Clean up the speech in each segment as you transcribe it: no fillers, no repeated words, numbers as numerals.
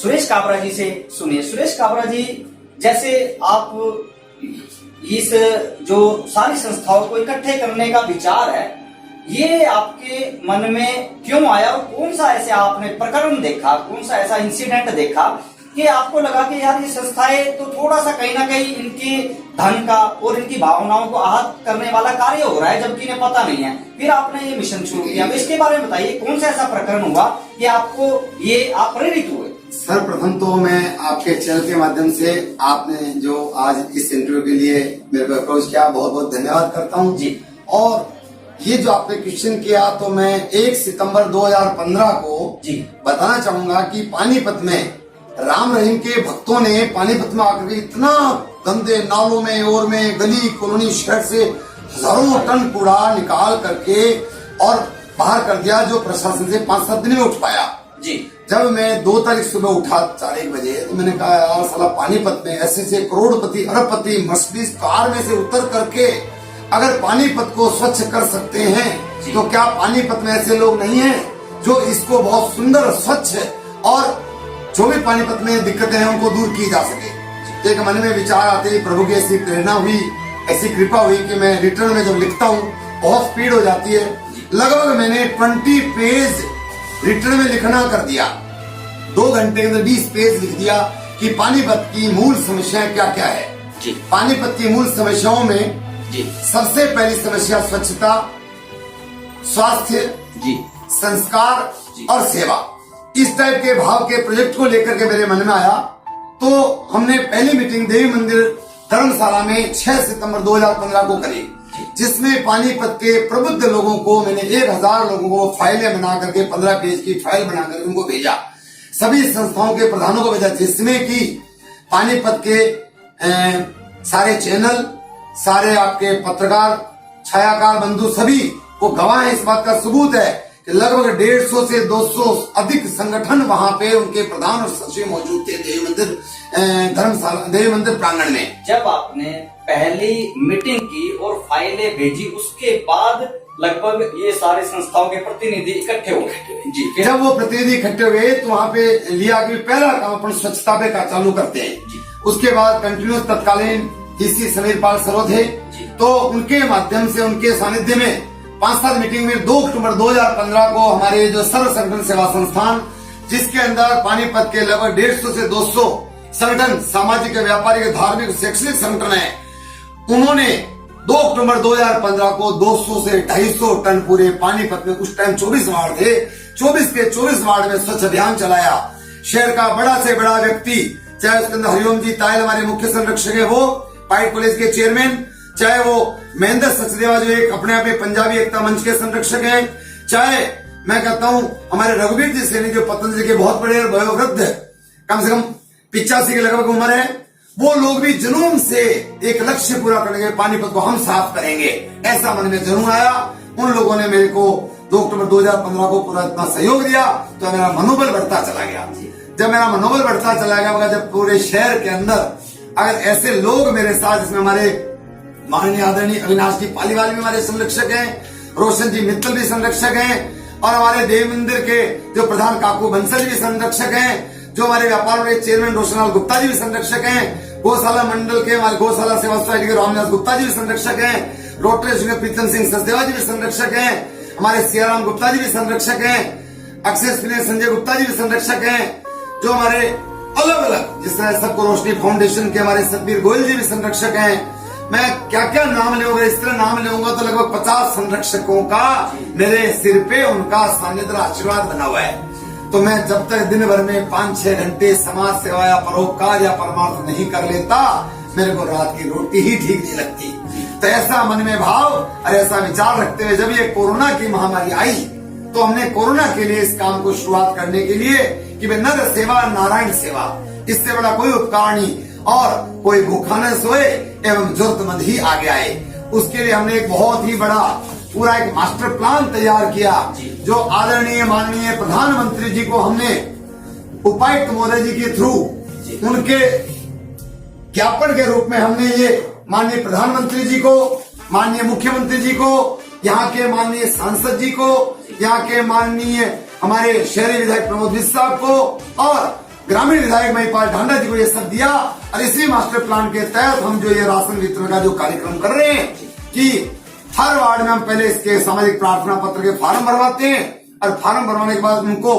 सुरेश काबरा जी से सुनिए। सुरेश काबरा जी, जैसे आप इस जो सारी संस्थाओं को इकट्ठे करने का विचार है, ये आपके मन में क्यों आया और कौन सा ऐसे आपने प्रकरण देखा, कौन सा ऐसा इंसिडेंट देखा कि आपको लगा कि यार ये संस्थाएं तो थोड़ा सा कहीं ना कहीं इनके धन का और इनकी भावनाओं को आहत करने वाला कार्य हो रहा है, जबकि इन्हें पता नहीं है। फिर आपने ये मिशन शुरू किया, तो इसके बारे में बताइए, कौन सा ऐसा प्रकरण हुआ कि आपको ये आप प्रेरित हुए? सर्वप्रथम तो मैं आपके चैनल के माध्यम से आपने जो आज इस इंटरव्यू के लिए मेरे को अप्रोच किया, बहुत बहुत धन्यवाद करता हूँ जी। और ये जो आपने क्वेश्चन किया, तो मैं 1 सितंबर 2015 को जी बताना चाहूंगा कि पानीपत में राम रहीम के भक्तों ने पानीपत में आकर इतना गंदे नालों में और में गली कॉलोनी शहर से हजारों टन कूड़ा निकाल करके और बाहर कर दिया, जो प्रशासन से 5-7 दिन में उठ पाया जी। जब मैं 2 तारीख सुबह उठा 4-1 बजे, तो मैंने कहा यार साला पानीपत में ऐसे करोड़पति अरबपति मर्सिडीज कार में से उतर करके अगर पानीपत को स्वच्छ कर सकते हैं, तो क्या पानीपत में ऐसे लोग नहीं हैं जो इसको बहुत सुंदर स्वच्छ और जो भी पानीपत में दिक्कतें हैं उनको दूर की जा सके। एक मन में विचार आते ही प्रभु की ऐसी प्रेरणा हुई, ऐसी कृपा हुई कि मैं रिटर्न में जब लिखता हूँ बहुत स्पीड हो जाती है। लगभग मैंने 20 पेज रिटर्न में लिखना कर दिया, 2 घंटे के अंदर 20 पेज लिख दिया कि पानीपत की मूल समस्याएं क्या क्या है जी। पानीपत की मूल समस्याओं में जी सबसे पहली समस्या स्वच्छता, स्वास्थ्य जी, संस्कार जी और सेवा, इस टाइप के भाव के प्रोजेक्ट को लेकर के मेरे मन में आया। तो हमने पहली मीटिंग देवी मंदिर धर्मशाला में 6 सितंबर 2015 को करी, जिसमें पानीपत के प्रबुद्ध लोगों को मैंने 1000 लोगों को फाइलें बना करके 15 पेज की फाइल बनाकर उनको भेजा, सभी संस्थाओं के प्रधानों को भेजा, जिसमें कि पानीपत के सारे चैनल, सारे आपके पत्रकार, छायाकार बंधु सभी को गवाह है, इस बात का सबूत है कि लगभग 150 से 200 अधिक संगठन वहां पे उनके प्रधान और सचिव मौजूद थे देवी मंदिर धर्मशाला, देवी मंदिर प्रांगण में। जब आपने पहली मीटिंग की और फाइलें भेजी, उसके बाद लगभग ये सारे संस्थाओं के प्रतिनिधि इकट्ठे हो गए जी। जब वो प्रतिनिधि इकट्ठे हो गए तो वहाँ पे लिया कि पहला काम अपन स्वच्छता पे का चालू करते हैं जी। उसके बाद कंटिन्यूस तत्कालीन डीसी समीर पाल सरोज थे, तो उनके माध्यम से उनके सानिध्य में 5-7 मीटिंग में 2 अक्टूबर 2015 को हमारे जो सर्व संगठन सेवा संस्थान, जिसके अंदर पानीपत के लगभग 150 से 200 संगठन, सामाजिक, व्यापारिक, धार्मिक, शैक्षणिक संगठन है, उन्होंने 2 अक्टूबर 2015 को 200 से 250 टन पूरे पानीपत में, उस टाइम 24 वार्ड थे, 24 के 24 वार्ड में स्वच्छ अभियान चलाया। शहर का बड़ा से बड़ा व्यक्ति, चाहे उसके अंदर हरिओम जी तायल हमारे मुख्य संरक्षक है, वो पाइट कॉलेज के चेयरमैन, चाहे वो महेंद्र सचदेवा जो एक अपने आप में पंजाबी एकता मंच के संरक्षक हैं, चाहे मैं कहता हूँ हमारे रघुवीर जी सैनी जो पतंजलि के बहुत बड़े और वयोवृद्ध, कम से कम 85 के लगभग उम्र है, वो लोग भी जुनून से एक लक्ष्य पूरा करेंगे, पानीपत को हम साफ करेंगे, ऐसा मन में जुनून आया। उन लोगों ने मेरे को 2 अक्टूबर 2015 को पूरा इतना सहयोग दिया, तो मेरा मनोबल बढ़ता चला गया। जब मेरा मनोबल बढ़ता चला गया, जब पूरे शहर के अंदर अगर ऐसे लोग मेरे साथ, जिसमें हमारे माननीय आदरणीय अविनाश जी पालीवाल भी हमारे संरक्षक हैं, रोशन जी मित्तल भी संरक्षक हैं, और हमारे देव मंदिर के जो प्रधान काकू बंसल भी संरक्षक हैं, जो हमारे व्यापार के चेयरमैन रोशनलाल गुप्ता जी भी संरक्षक हैं, गौशाला मंडल के हमारे गौशाला सेवा सोसाइटी के रामदास गुप्ता जी भी संरक्षक हैं, रोटरी प्रीतम सिंह सचदेवा जी भी संरक्षक हैं, हमारे सियाराम गुप्ता जी भी संरक्षक हैं, अक्षय संजय गुप्ता जी भी संरक्षक हैं, जो हमारे अलग अलग जिस तरह सबको रोशनी फाउंडेशन के हमारे सतबीर गोयल जी भी संरक्षक हैं। मैं क्या क्या नाम लूंगा, इस तरह नाम लूंगा तो लगभग 50 संरक्षकों का मेरे सिर पे उनका सानिध्य आशीर्वाद बना हुआ है। तो मैं जब तक दिन भर में 5-6 घंटे समाज सेवा या परोपकार या परमार्थ नहीं कर लेता, मेरे को रात की रोटी ही ठीक नहीं लगती। तो ऐसा मन में भाव और ऐसा विचार रखते हुए जब ये कोरोना की महामारी आई, तो हमने कोरोना के लिए इस काम को शुरुआत करने के लिए कि वे नर सेवा नारायण सेवा, इससे बड़ा कोई उपकार नहीं, और कोई भूखा न सोए एवं जरूरतमंद ही आगे आए। उसके लिए हमने एक बहुत ही बड़ा पूरा एक मास्टर प्लान तैयार किया, जो आदरणीय माननीय प्रधानमंत्री जी को हमने उपायुक्त महोदय जी के थ्रू उनके ज्ञापन के रूप में हमने ये माननीय प्रधानमंत्री जी को, माननीय मुख्यमंत्री जी को, यहाँ के माननीय सांसद जी को, यहाँ के माननीय हमारे शहरी विधायक प्रमोद मिश्र साहब को और ग्रामीण विधायक महिपाल ढांडा जी को ये सब दिया और इसी मास्टर प्लान के तहत हम जो ये राशन वितरण का जो कार्यक्रम कर रहे हैं कि हर वार्ड में हम पहले इसके सामाजिक प्रार्थना पत्र के फॉर्म भरवाते हैं और फॉर्म भरवाने के बाद उनको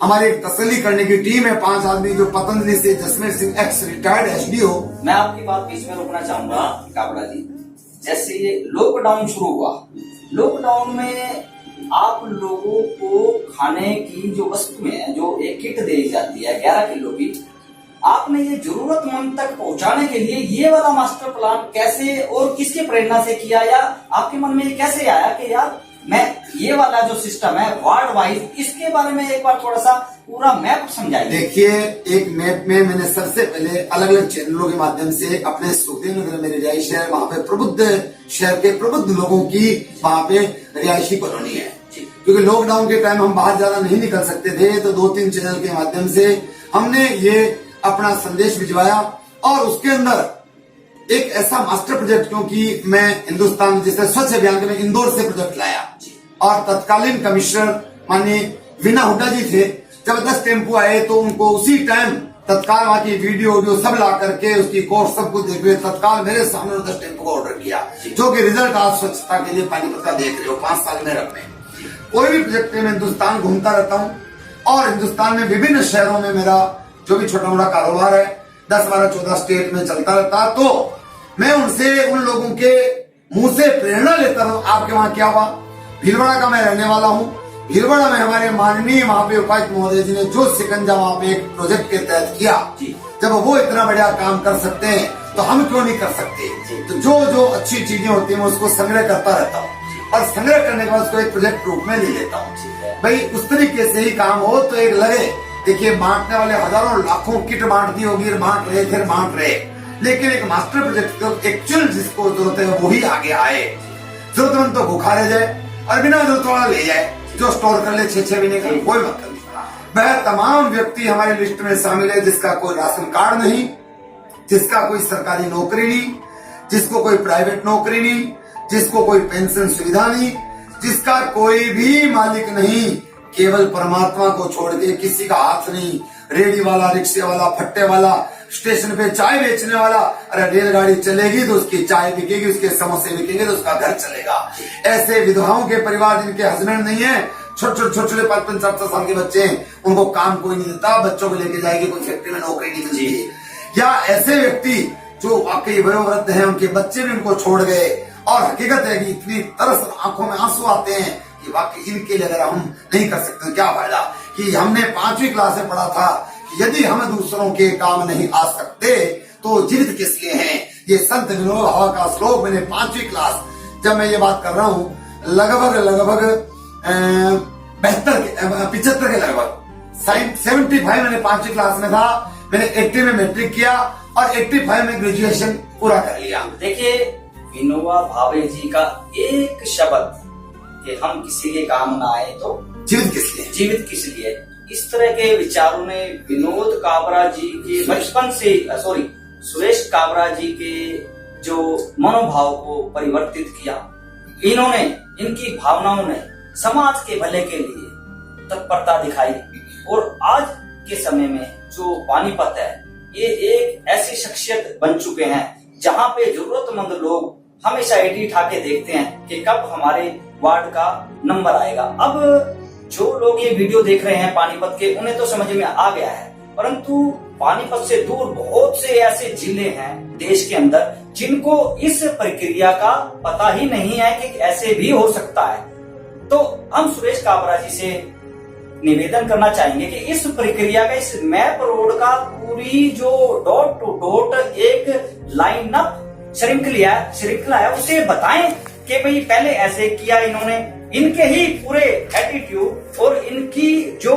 हमारी एक तसल्ली करने की टीम है 5 आदमी जो पतंजलि से Jasmer Singh x retired SDO. मैं आपकी बात बीच में रोकना चाहूंगा काबरा जी, जैसे ये लॉकडाउन शुरू हुआ, लॉकडाउन में आप लोगों को खाने की जो वस्तुएं हैं, जो एक किट दी जाती है 11 किलो की, आपने ये जरूरतमंद तक पहुंचाने के लिए ये वाला मास्टर प्लान कैसे और किसके प्रेरणा से किया, या आपके मन में ये कैसे आया कि यार मैं ये वाला जो सिस्टम है वार्ड वाइज, इसके बारे में एक बार थोड़ा सा पूरा मैप समझाइए। देखिए, एक मैप में मैंने सबसे पहले अलग अलग चैनलों के माध्यम से अपने सुखदेव नगर में रिहायश है, वहाँ पे प्रबुद्ध शहर के प्रबुद्ध लोगों की वहाँ पे रिहायशी कॉलोनी है, क्योंकि लॉकडाउन के टाइम हम बाहर ज्यादा नहीं निकल सकते थे, तो 2-3 चैनल के माध्यम से हमने ये अपना संदेश भिजवाया और उसके अंदर एक ऐसा मास्टर प्रोजेक्ट, क्योंकि मैं हिंदुस्तान जैसे स्वच्छ अभियान के में इंदौर से प्रोजेक्ट लाया और तत्कालीन कमिश्नर माननीय वीना हुड्डा जी थे, जब 10 टेम्पो आए तो उनको उसी टाइम तत्काल वहाँ की वीडियो सब ला करके उसकी कोर्स सब कुछ देखे हुए तत्काल मेरे सामने 10 टेम्पो का ऑर्डर किया, जो कि रिजल्ट आज स्वच्छता के लिए पानीपत का देख रहे हो 5 साल में रख में। कोई भी प्रोजेक्ट में हिंदुस्तान घूमता रहता हूँ और हिंदुस्तान में विभिन्न शहरों में मेरा जो भी छोटा मोटा कारोबार है 10, 12, 14 स्टेट में चलता रहता, तो मैं उनसे उन लोगों के मुंह से प्रेरणा लेता हूँ। आपके वहाँ क्या हुआ, भीलवाड़ा का मैं रहने वाला हूँ, भीलवाड़ा में हमारे माननीय वहाँ पे उपायुक्त महोदय जी ने जो शिकंजा वहाँ पे एक प्रोजेक्ट के तहत किया, जब वो इतना बढ़िया काम कर सकते हैं तो हम क्यों नहीं कर सकते। तो जो जो अच्छी चीजें होती है मैं उसको संग्रह करता रहता हूँ और संग्रह करने के बाद उसको एक प्रोजेक्ट रूप में ले लेता हूँ। भाई उस तरीके से ही काम हो तो एक लगे, देखिए बांटने वाले हजारों लाखों किट बांट दी होगी, बांट रहे फिर बांट रहे, लेकिन एक मास्टर प्रोजेक्ट को एक्चुअल जिसको जरूरत है वही आगे आए। जरूरतमंद तो भूखा रह जाए और बिना जरूरत वाला ले जाए, जो स्टोर कर ले 6-6 महीने का, कोई मतलब नहीं। वह तमाम व्यक्ति हमारी लिस्ट में शामिल है जिसका कोई राशन कार्ड नहीं, जिसका कोई सरकारी नौकरी नहीं, जिसको कोई प्राइवेट नौकरी नहीं, जिसको कोई पेंशन सुविधा नहीं, जिसका कोई भी मालिक नहीं, केवल परमात्मा को छोड़ के किसी का हाथ नहीं। रेडी वाला, रिक्शे वाला, फट्टे वाला, स्टेशन पे चाय बेचने वाला, अरे रेलगाड़ी चलेगी तो उसकी चाय बिकेगी, उसके समोसे बिकेंगे तो उसका घर चलेगा। ऐसे विधवाओं के परिवार जिनके हस्बैंड नहीं है, छोटे छोटे 5-5 साल के बच्चे हैं, उनको काम कोई नहीं देता, बच्चों को लेके जाएगी कोई फैक्ट्री में नौकरी नहीं मिलती। या ऐसे व्यक्ति जो वाकई वयोवृद्ध हैं, उनके बच्चे भी उनको छोड़ गए और हकीकत है कि इतनी तरस आंखों में आंसू आते हैं कि वाकई इनके लिए अगर हम नहीं कर सकते तो क्या फायदा। कि हमने 5वीं क्लास में पढ़ा था कि यदि हम दूसरों के काम नहीं आ सकते तो जीवित किस लिए हैं। ये संत विनोबा भावे का श्लोक मैंने 5वीं क्लास, जब मैं ये बात कर रहा हूँ लगभग 75 के लगभग 75 मैंने 5वीं क्लास में था, मैंने 80 में मैट्रिक किया और 85 में ग्रेजुएशन पूरा कर लिया। देखिए विनोबा भावे जी का एक शब्द कि हम किसी के काम ना आए तो जीवित किस लिए, जीवित किस लिए, इस तरह के विचारों ने विनोद काबरा जी के बचपन से सुरेश काबरा जी के जो मनोभाव को परिवर्तित किया। इन्होंने, इनकी भावनाओं ने समाज के भले के लिए तत्परता दिखाई और आज के समय में जो पानीपत है ये एक ऐसी शख्सियत बन चुके हैं जहाँ पे जरूरतमंद लोग हमेशा एडी उठा के देखते हैं कि कब हमारे वार्ड का नंबर आएगा। अब जो लोग ये वीडियो देख रहे हैं पानीपत के, उन्हें तो समझ में आ गया है, परंतु पानीपत से दूर बहुत से ऐसे जिले हैं देश के अंदर जिनको इस प्रक्रिया का पता ही नहीं है कि ऐसे भी हो सकता है। तो हम सुरेश काबरा जी से निवेदन करना चाहेंगे कि इस प्रक्रिया का, इस मैप रोड का पूरी जो डॉट टू डॉट एक लाइन अप श्रृंखला है उसे बताएं कि भाई पहले ऐसे किया इन्होंने, इनके ही पूरे एटीट्यूड और इनकी जो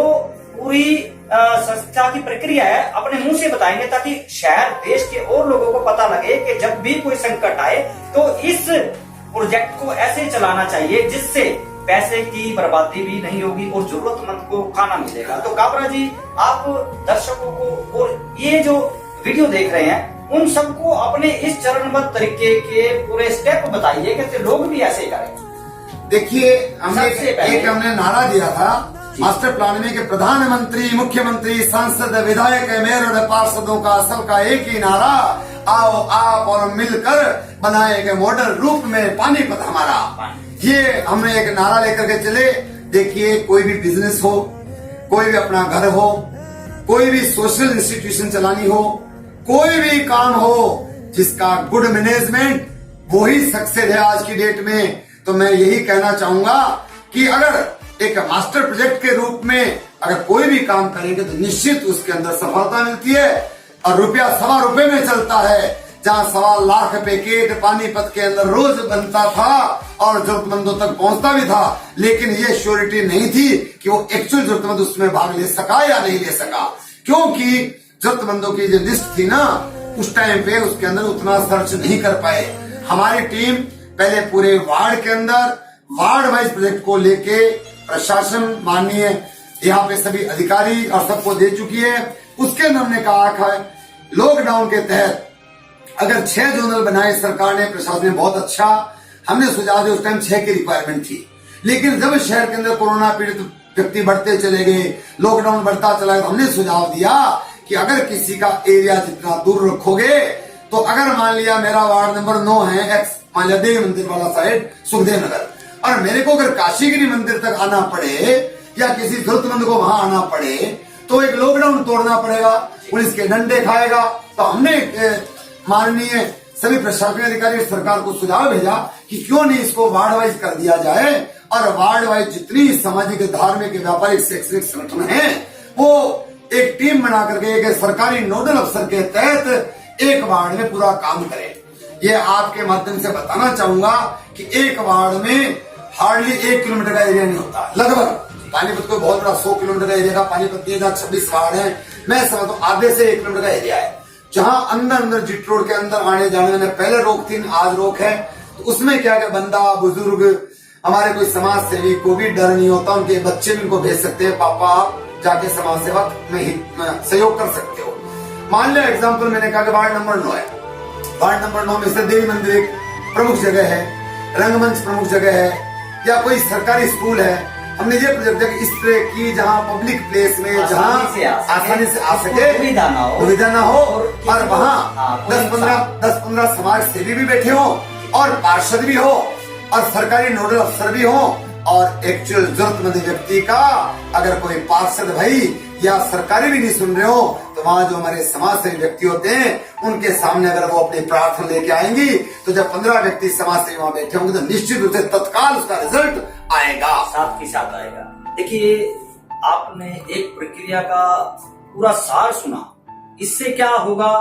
पूरी संस्था की प्रक्रिया है अपने मुंह से बताएंगे, ताकि शहर देश के और लोगों को पता लगे कि जब भी कोई संकट आए तो इस प्रोजेक्ट को ऐसे चलाना चाहिए जिससे पैसे की बर्बादी भी नहीं होगी और जरूरतमंद को खाना मिलेगा। तो काबरा जी, आप दर्शकों को और ये जो वीडियो देख रहे हैं उन सबको अपने इस चरणबद्ध तरीके के पूरे स्टेप बताइए कि लोग भी ऐसे करें। देखिए हमने नारा दिया था मास्टर प्लान में कि प्रधानमंत्री, मुख्यमंत्री, सांसद, विधायक, मेयर और पार्षदों का असल का एक ही नारा, आओ आप और मिलकर बनाएंगे मॉडल रूप में पानीपत हमारा। ये हमने एक नारा लेकर के चले। देखिए, कोई भी बिजनेस हो, कोई भी अपना घर हो, कोई भी सोशल इंस्टीट्यूशन चलानी हो, कोई भी काम हो, जिसका गुड मैनेजमेंट वो ही सक्सेस है आज की डेट में। तो मैं यही कहना चाहूंगा कि अगर एक मास्टर प्रोजेक्ट के रूप में अगर कोई भी काम करेंगे तो निश्चित उसके अंदर सफलता मिलती है। और रुपया ₹1.25 में चलता है, जहां 1.25 लाख पैकेट पानीपत के अंदर रोज बनता था और जरूरतमंदों तक पहुंचता भी था, लेकिन ये श्योरिटी नहीं थी कि वो एक्चुअल जरूरतमंद उसमें भाग ले सका या नहीं ले सका, क्योंकि जरूरतमंदों की जो लिस्ट थी ना, उस टाइम पे उसके अंदर उतना सर्च नहीं कर पाए। हमारी टीम पहले पूरे वार्ड के अंदर वार्ड वाइज प्रोजेक्ट को लेके प्रशासन माननीय यहाँ पे सभी अधिकारी और सबको दे चुकी है। उसके अंदर हमने कहा है लॉकडाउन के तहत अगर 6 जोनल बनाए सरकार ने, प्रशासन ने बहुत अच्छा हमने सुझाव दिया। उस टाइम 6 की रिक्वायरमेंट थी, लेकिन जब शहर के अंदर कोरोना पीड़ित व्यक्ति बढ़ते चले गए, लॉकडाउन बढ़ता चला गया, तो हमने सुझाव दिया कि अगर किसी का एरिया जितना दूर रखोगे, तो अगर मान लिया मेरा वार्ड नंबर 9 है एक्स, मान लिया देवी मंदिर वाला साइड सुखदेव नगर, और मेरे को अगर काशीगिरी मंदिर तक आना पड़े या किसी जरूरतमंद को वहां आना पड़े, तो एक लॉकडाउन तोड़ना पड़ेगा, पुलिस के डंडे खाएगा। तो हमने माननीय सभी प्रशासनिक अधिकारी सरकार को सुझाव भेजा कि क्यों नहीं इसको वार्ड वाइज कर दिया जाए, और वार्ड वाइज जितनी सामाजिक, धार्मिक, व्यापारिक, शैक्षणिक संगठन है, वो एक टीम बना करके एक सरकारी नोडल अफसर के तहत एक वार्ड में पूरा काम करे। ये आपके माध्यम से बताना चाहूंगा कि एक वार्ड में हार्डली 1 किलोमीटर का एरिया नहीं होता। लगभग पानीपत को बहुत बड़ा 100 किलोमीटर का एरिया का, पानीपत 26 वार्ड है, मैं समझता हूँ आधे से 1 किलोमीटर का एरिया है, जहां अंदर जिट रोड के अंदर आने जाने में पहले रोक थी, आज रोक है। तो उसमें क्या क्या बंदा, बुजुर्ग, हमारे कोई समाज सेवी को भी डर नहीं होता, उनके बच्चे भी उनको भेज सकते हैं, पापा आप जाके समाज सेवा में सहयोग कर सकते हो। मान लिया एग्जाम्पल मैंने कहा कि वार्ड नंबर 9 है, वार्ड नंबर 9 में से देवी मंदिर एक प्रमुख जगह है, रंगमंच प्रमुख जगह है, या कोई सरकारी स्कूल है। हमने ये प्रोजेक्ट इस तरह की जहाँ पब्लिक प्लेस में जहाँ आसानी से आ सके, दुविधा ना हो, और वहाँ 10-15 समाज सेवी भी बैठे हो, और पार्षद भी हो, और सरकारी नोडल अफसर भी हो, और एक्चुअल जरूरतमंद व्यक्ति का अगर कोई पार्षद भाई या सरकारी भी नहीं सुन रहे हो, तो वहाँ जो हमारे समाज सेवी व्यक्ति होते हैं, उनके सामने अगर वो अपनी प्रार्थना लेके आएंगी, तो जब 15 व्यक्ति समाज सेवी वहाँ बैठे होंगे, तो निश्चित रूप से तत्काल उसका रिजल्ट आएगा, साथ के साथ आएगा। देखिए, आपने एक प्रक्रिया का पूरा सार सुना, इससे क्या होगा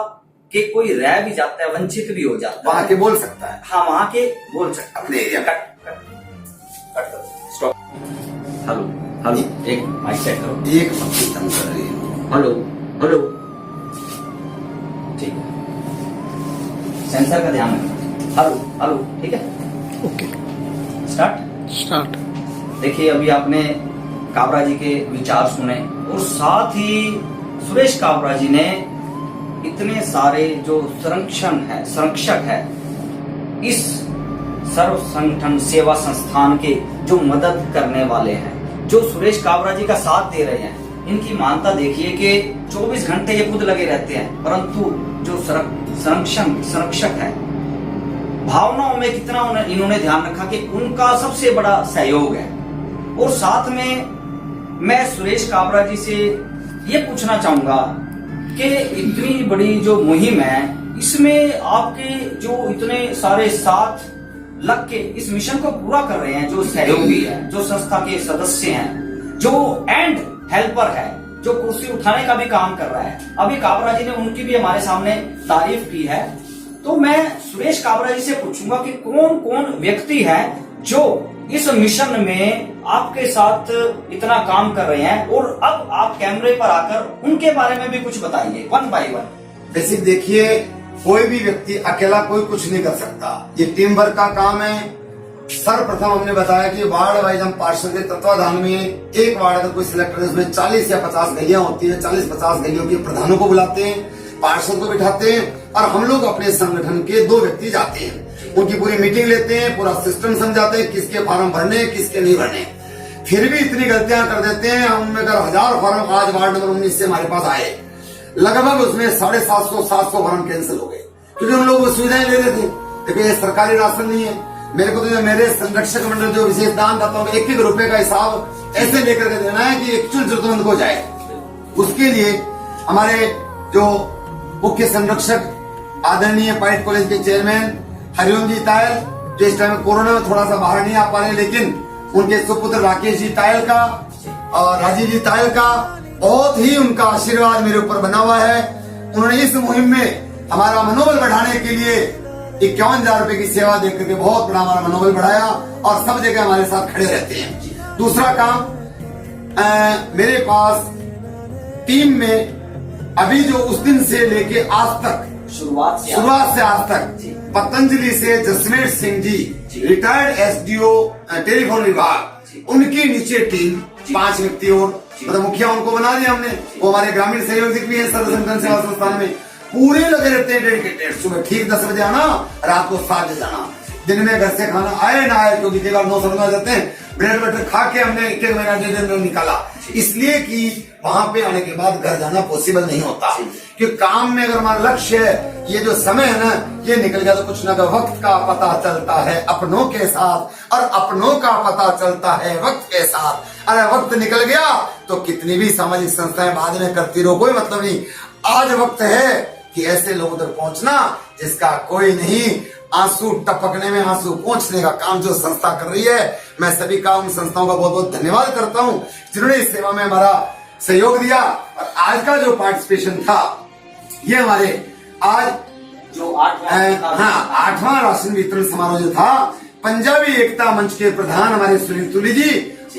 कि कोई रह भी जाता है, वंचित भी हो जाता है, वहाँ के बोल सकता है, हाँ वहाँ के बोल सकता है अपने area. Cut stop. Hello hello, एक माइक चेक करो, एक पक्की तंग कर रही है। हेलो हेलो, ठीक है, सेंसर का ध्यान रखना। हेलो हेलो, ठीक है, ओके, स्टार्ट। देखिए, अभी आपने काबरा जी के विचार सुने, और साथ ही सुरेश काबरा जी ने इतने सारे जो संरक्षक है इस सर्व संगठन सेवा संस्थान के, जो मदद करने वाले हैं, जो सुरेश काबरा जी का साथ दे रहे हैं, इनकी मानता देखिए कि 24 घंटे ये खुद लगे रहते हैं, परंतु जो संरक्षक है, भावनाओं में कितना इन्होंने ध्यान रखा कि उनका सबसे बड़ा सहयोग है। और साथ में मैं सुरेश काबरा जी से ये पूछना चाहूंगा कि इतनी बड़ी जो मुहिम है, इसमें आपके जो इतने सारे साथ लग के इस मिशन को पूरा कर रहे हैं, जो सहयोगी है, जो संस्था के सदस्य हैं, जो एंड हेल्पर है, जो कुर्सी उठाने का भी काम कर रहा है, अभी काबरा जी ने उनकी भी हमारे सामने तारीफ की है। तो मैं सुरेश काबरा जी से पूछूंगा कि कौन कौन व्यक्ति है जो इस मिशन में आपके साथ इतना काम कर रहे हैं, और अब आप कैमरे पर आकर उनके बारे में भी कुछ बताइए, 1 by 1। बेसिक देखिए, कोई भी व्यक्ति अकेला कोई कुछ नहीं कर सकता, ये टीम वर्क का काम है। सर्वप्रथम हमने बताया कि वार्ड वाइज हम पार्षद के तत्वाधान में एक वार्ड अगर कोई सिलेक्ट है, उसमें 40 या 50 गलियां होती है, 40-50 गलियों के प्रधानों को बुलाते हैं, पार्षद को बिठाते हैं, और हम लोग अपने संगठन के 2 व्यक्ति जाते हैं, उनकी पूरी मीटिंग लेते हैं, पूरा सिस्टम समझाते हैं, किसके फार्म भरने, किसके नहीं भरने। फिर भी इतनी गलतियां कर देते हैं। हम अगर 1000 फॉर्म आज वार्ड नंबर 19 से हमारे पास आए, लगभग उसमें 750 फॉर्म कैंसिल हो गए, क्योंकि हम लोग वो सुविधाएं ले रहे थे। देखो ये सरकारी राशन नहीं है। मेरे को तो जो मेरे संरक्षक मंडल जो विशेष दान दाता हूँ, 1-1 रुपए का हिसाब ऐसे लेकर के देना है कि एक्चुअल जरूरतमंद को जाए। उसके लिए हमारे जो मुख्य संरक्षक आदरणीय पाइट कॉलेज के चेयरमैन हरिओम जी तायल, जो इस टाइम कोरोना में थोड़ा सा बाहर नहीं आ पा रहे, लेकिन उनके सुपुत्र राकेश जी तायल का और राजीव जी तायल का बहुत ही उनका आशीर्वाद मेरे ऊपर बना हुआ है। उन्होंने इस मुहिम में हमारा मनोबल बढ़ाने के लिए 51,000 रुपए की सेवा देकर के बहुत बड़ा हमारा मनोबल बढ़ाया और सब जगह हमारे साथ खड़े रहते हैं। दूसरा काम, मेरे पास टीम में अभी जो उस दिन से लेके आज तक, शुरुआत से आज तक, पतंजलि से Jasmer Singh ji retired SDO telephone विभाग, उनकी नीचे टीम 5 व्यक्ति और मतलब मुखिया उनको बना दिया हमने। वो हमारे ग्रामीण सहयोगी भी है सर्व संगठन सेवा संस्थान में, पूरे लगे रहते हैं डेडिकेटेड। सुबह ठीक 10 बजे आना, रात को 7 बजे जाना। दिन में घर से खाना आए ना आए, क्योंकि कई बार 9 समझ जाते हैं, ब्रेड बटर खा के हमने 1 महीना 1.5 दिन निकाला, इसलिए कि वहां पे आने के बाद घर जाना पॉसिबल नहीं होता। क्योंकि काम में अगर हमारा लक्ष्य है, ये जो समय है ना, ये निकल गया तो कुछ ना कुछ वक्त का पता चलता है अपनों के साथ, और अपनों का पता चलता है वक्त के साथ। अरे वक्त निकल गया तो कितनी भी सामाजिक संस्थाएं बाद में करती रहो, कोई मतलब नहीं। आज वक्त है कि ऐसे लोगों तक पहुंचना जिसका कोई नहीं, आंसू टपकने में आंसू पहुंचने का काम जो संस्था कर रही है, मैं सभी का उन संस्थाओं का बहुत बहुत धन्यवाद करता हूं जिन्होंने इस सेवा में हमारा सहयोग दिया। और आज का जो पार्टिसिपेशन था, ये हमारे आज जो 8वां राशन वितरण समारोह जो था, पंजाबी एकता मंच के प्रधान हमारे सुनील तुली जी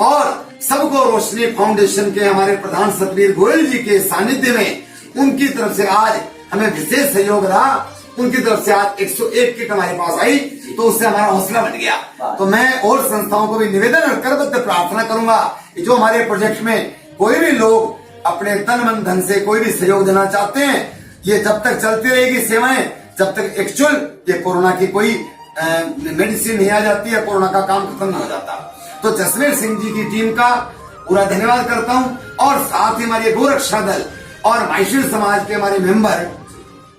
और सबको रोशनी फाउंडेशन के हमारे प्रधान सतवीर गोयल जी के सानिध्य में, उनकी तरफ से आज हमें विशेष सहयोग रहा। उनकी तरफ से आज 101 किट हमारे पास आई, तो उससे हमारा हौसला बढ़ गया। तो मैं और संस्थाओं को भी निवेदन और करबद्ध प्रार्थना करूंगा कि जो हमारे प्रोजेक्ट में कोई भी लोग अपने तन मन धन से कोई भी सहयोग देना चाहते हैं, ये जब तक चलती रहेगी सेवाएं, जब तक एक्चुअल ये कोरोना की कोई मेडिसिन नहीं आ जाती है, कोरोना का काम खत्म नहीं हो जाता। तो जसमेर सिंह जी की टीम का पूरा धन्यवाद करता हूँ। और साथ ही हमारे गोरक्षा दल और माहेश्वर समाज के हमारे मेंबर,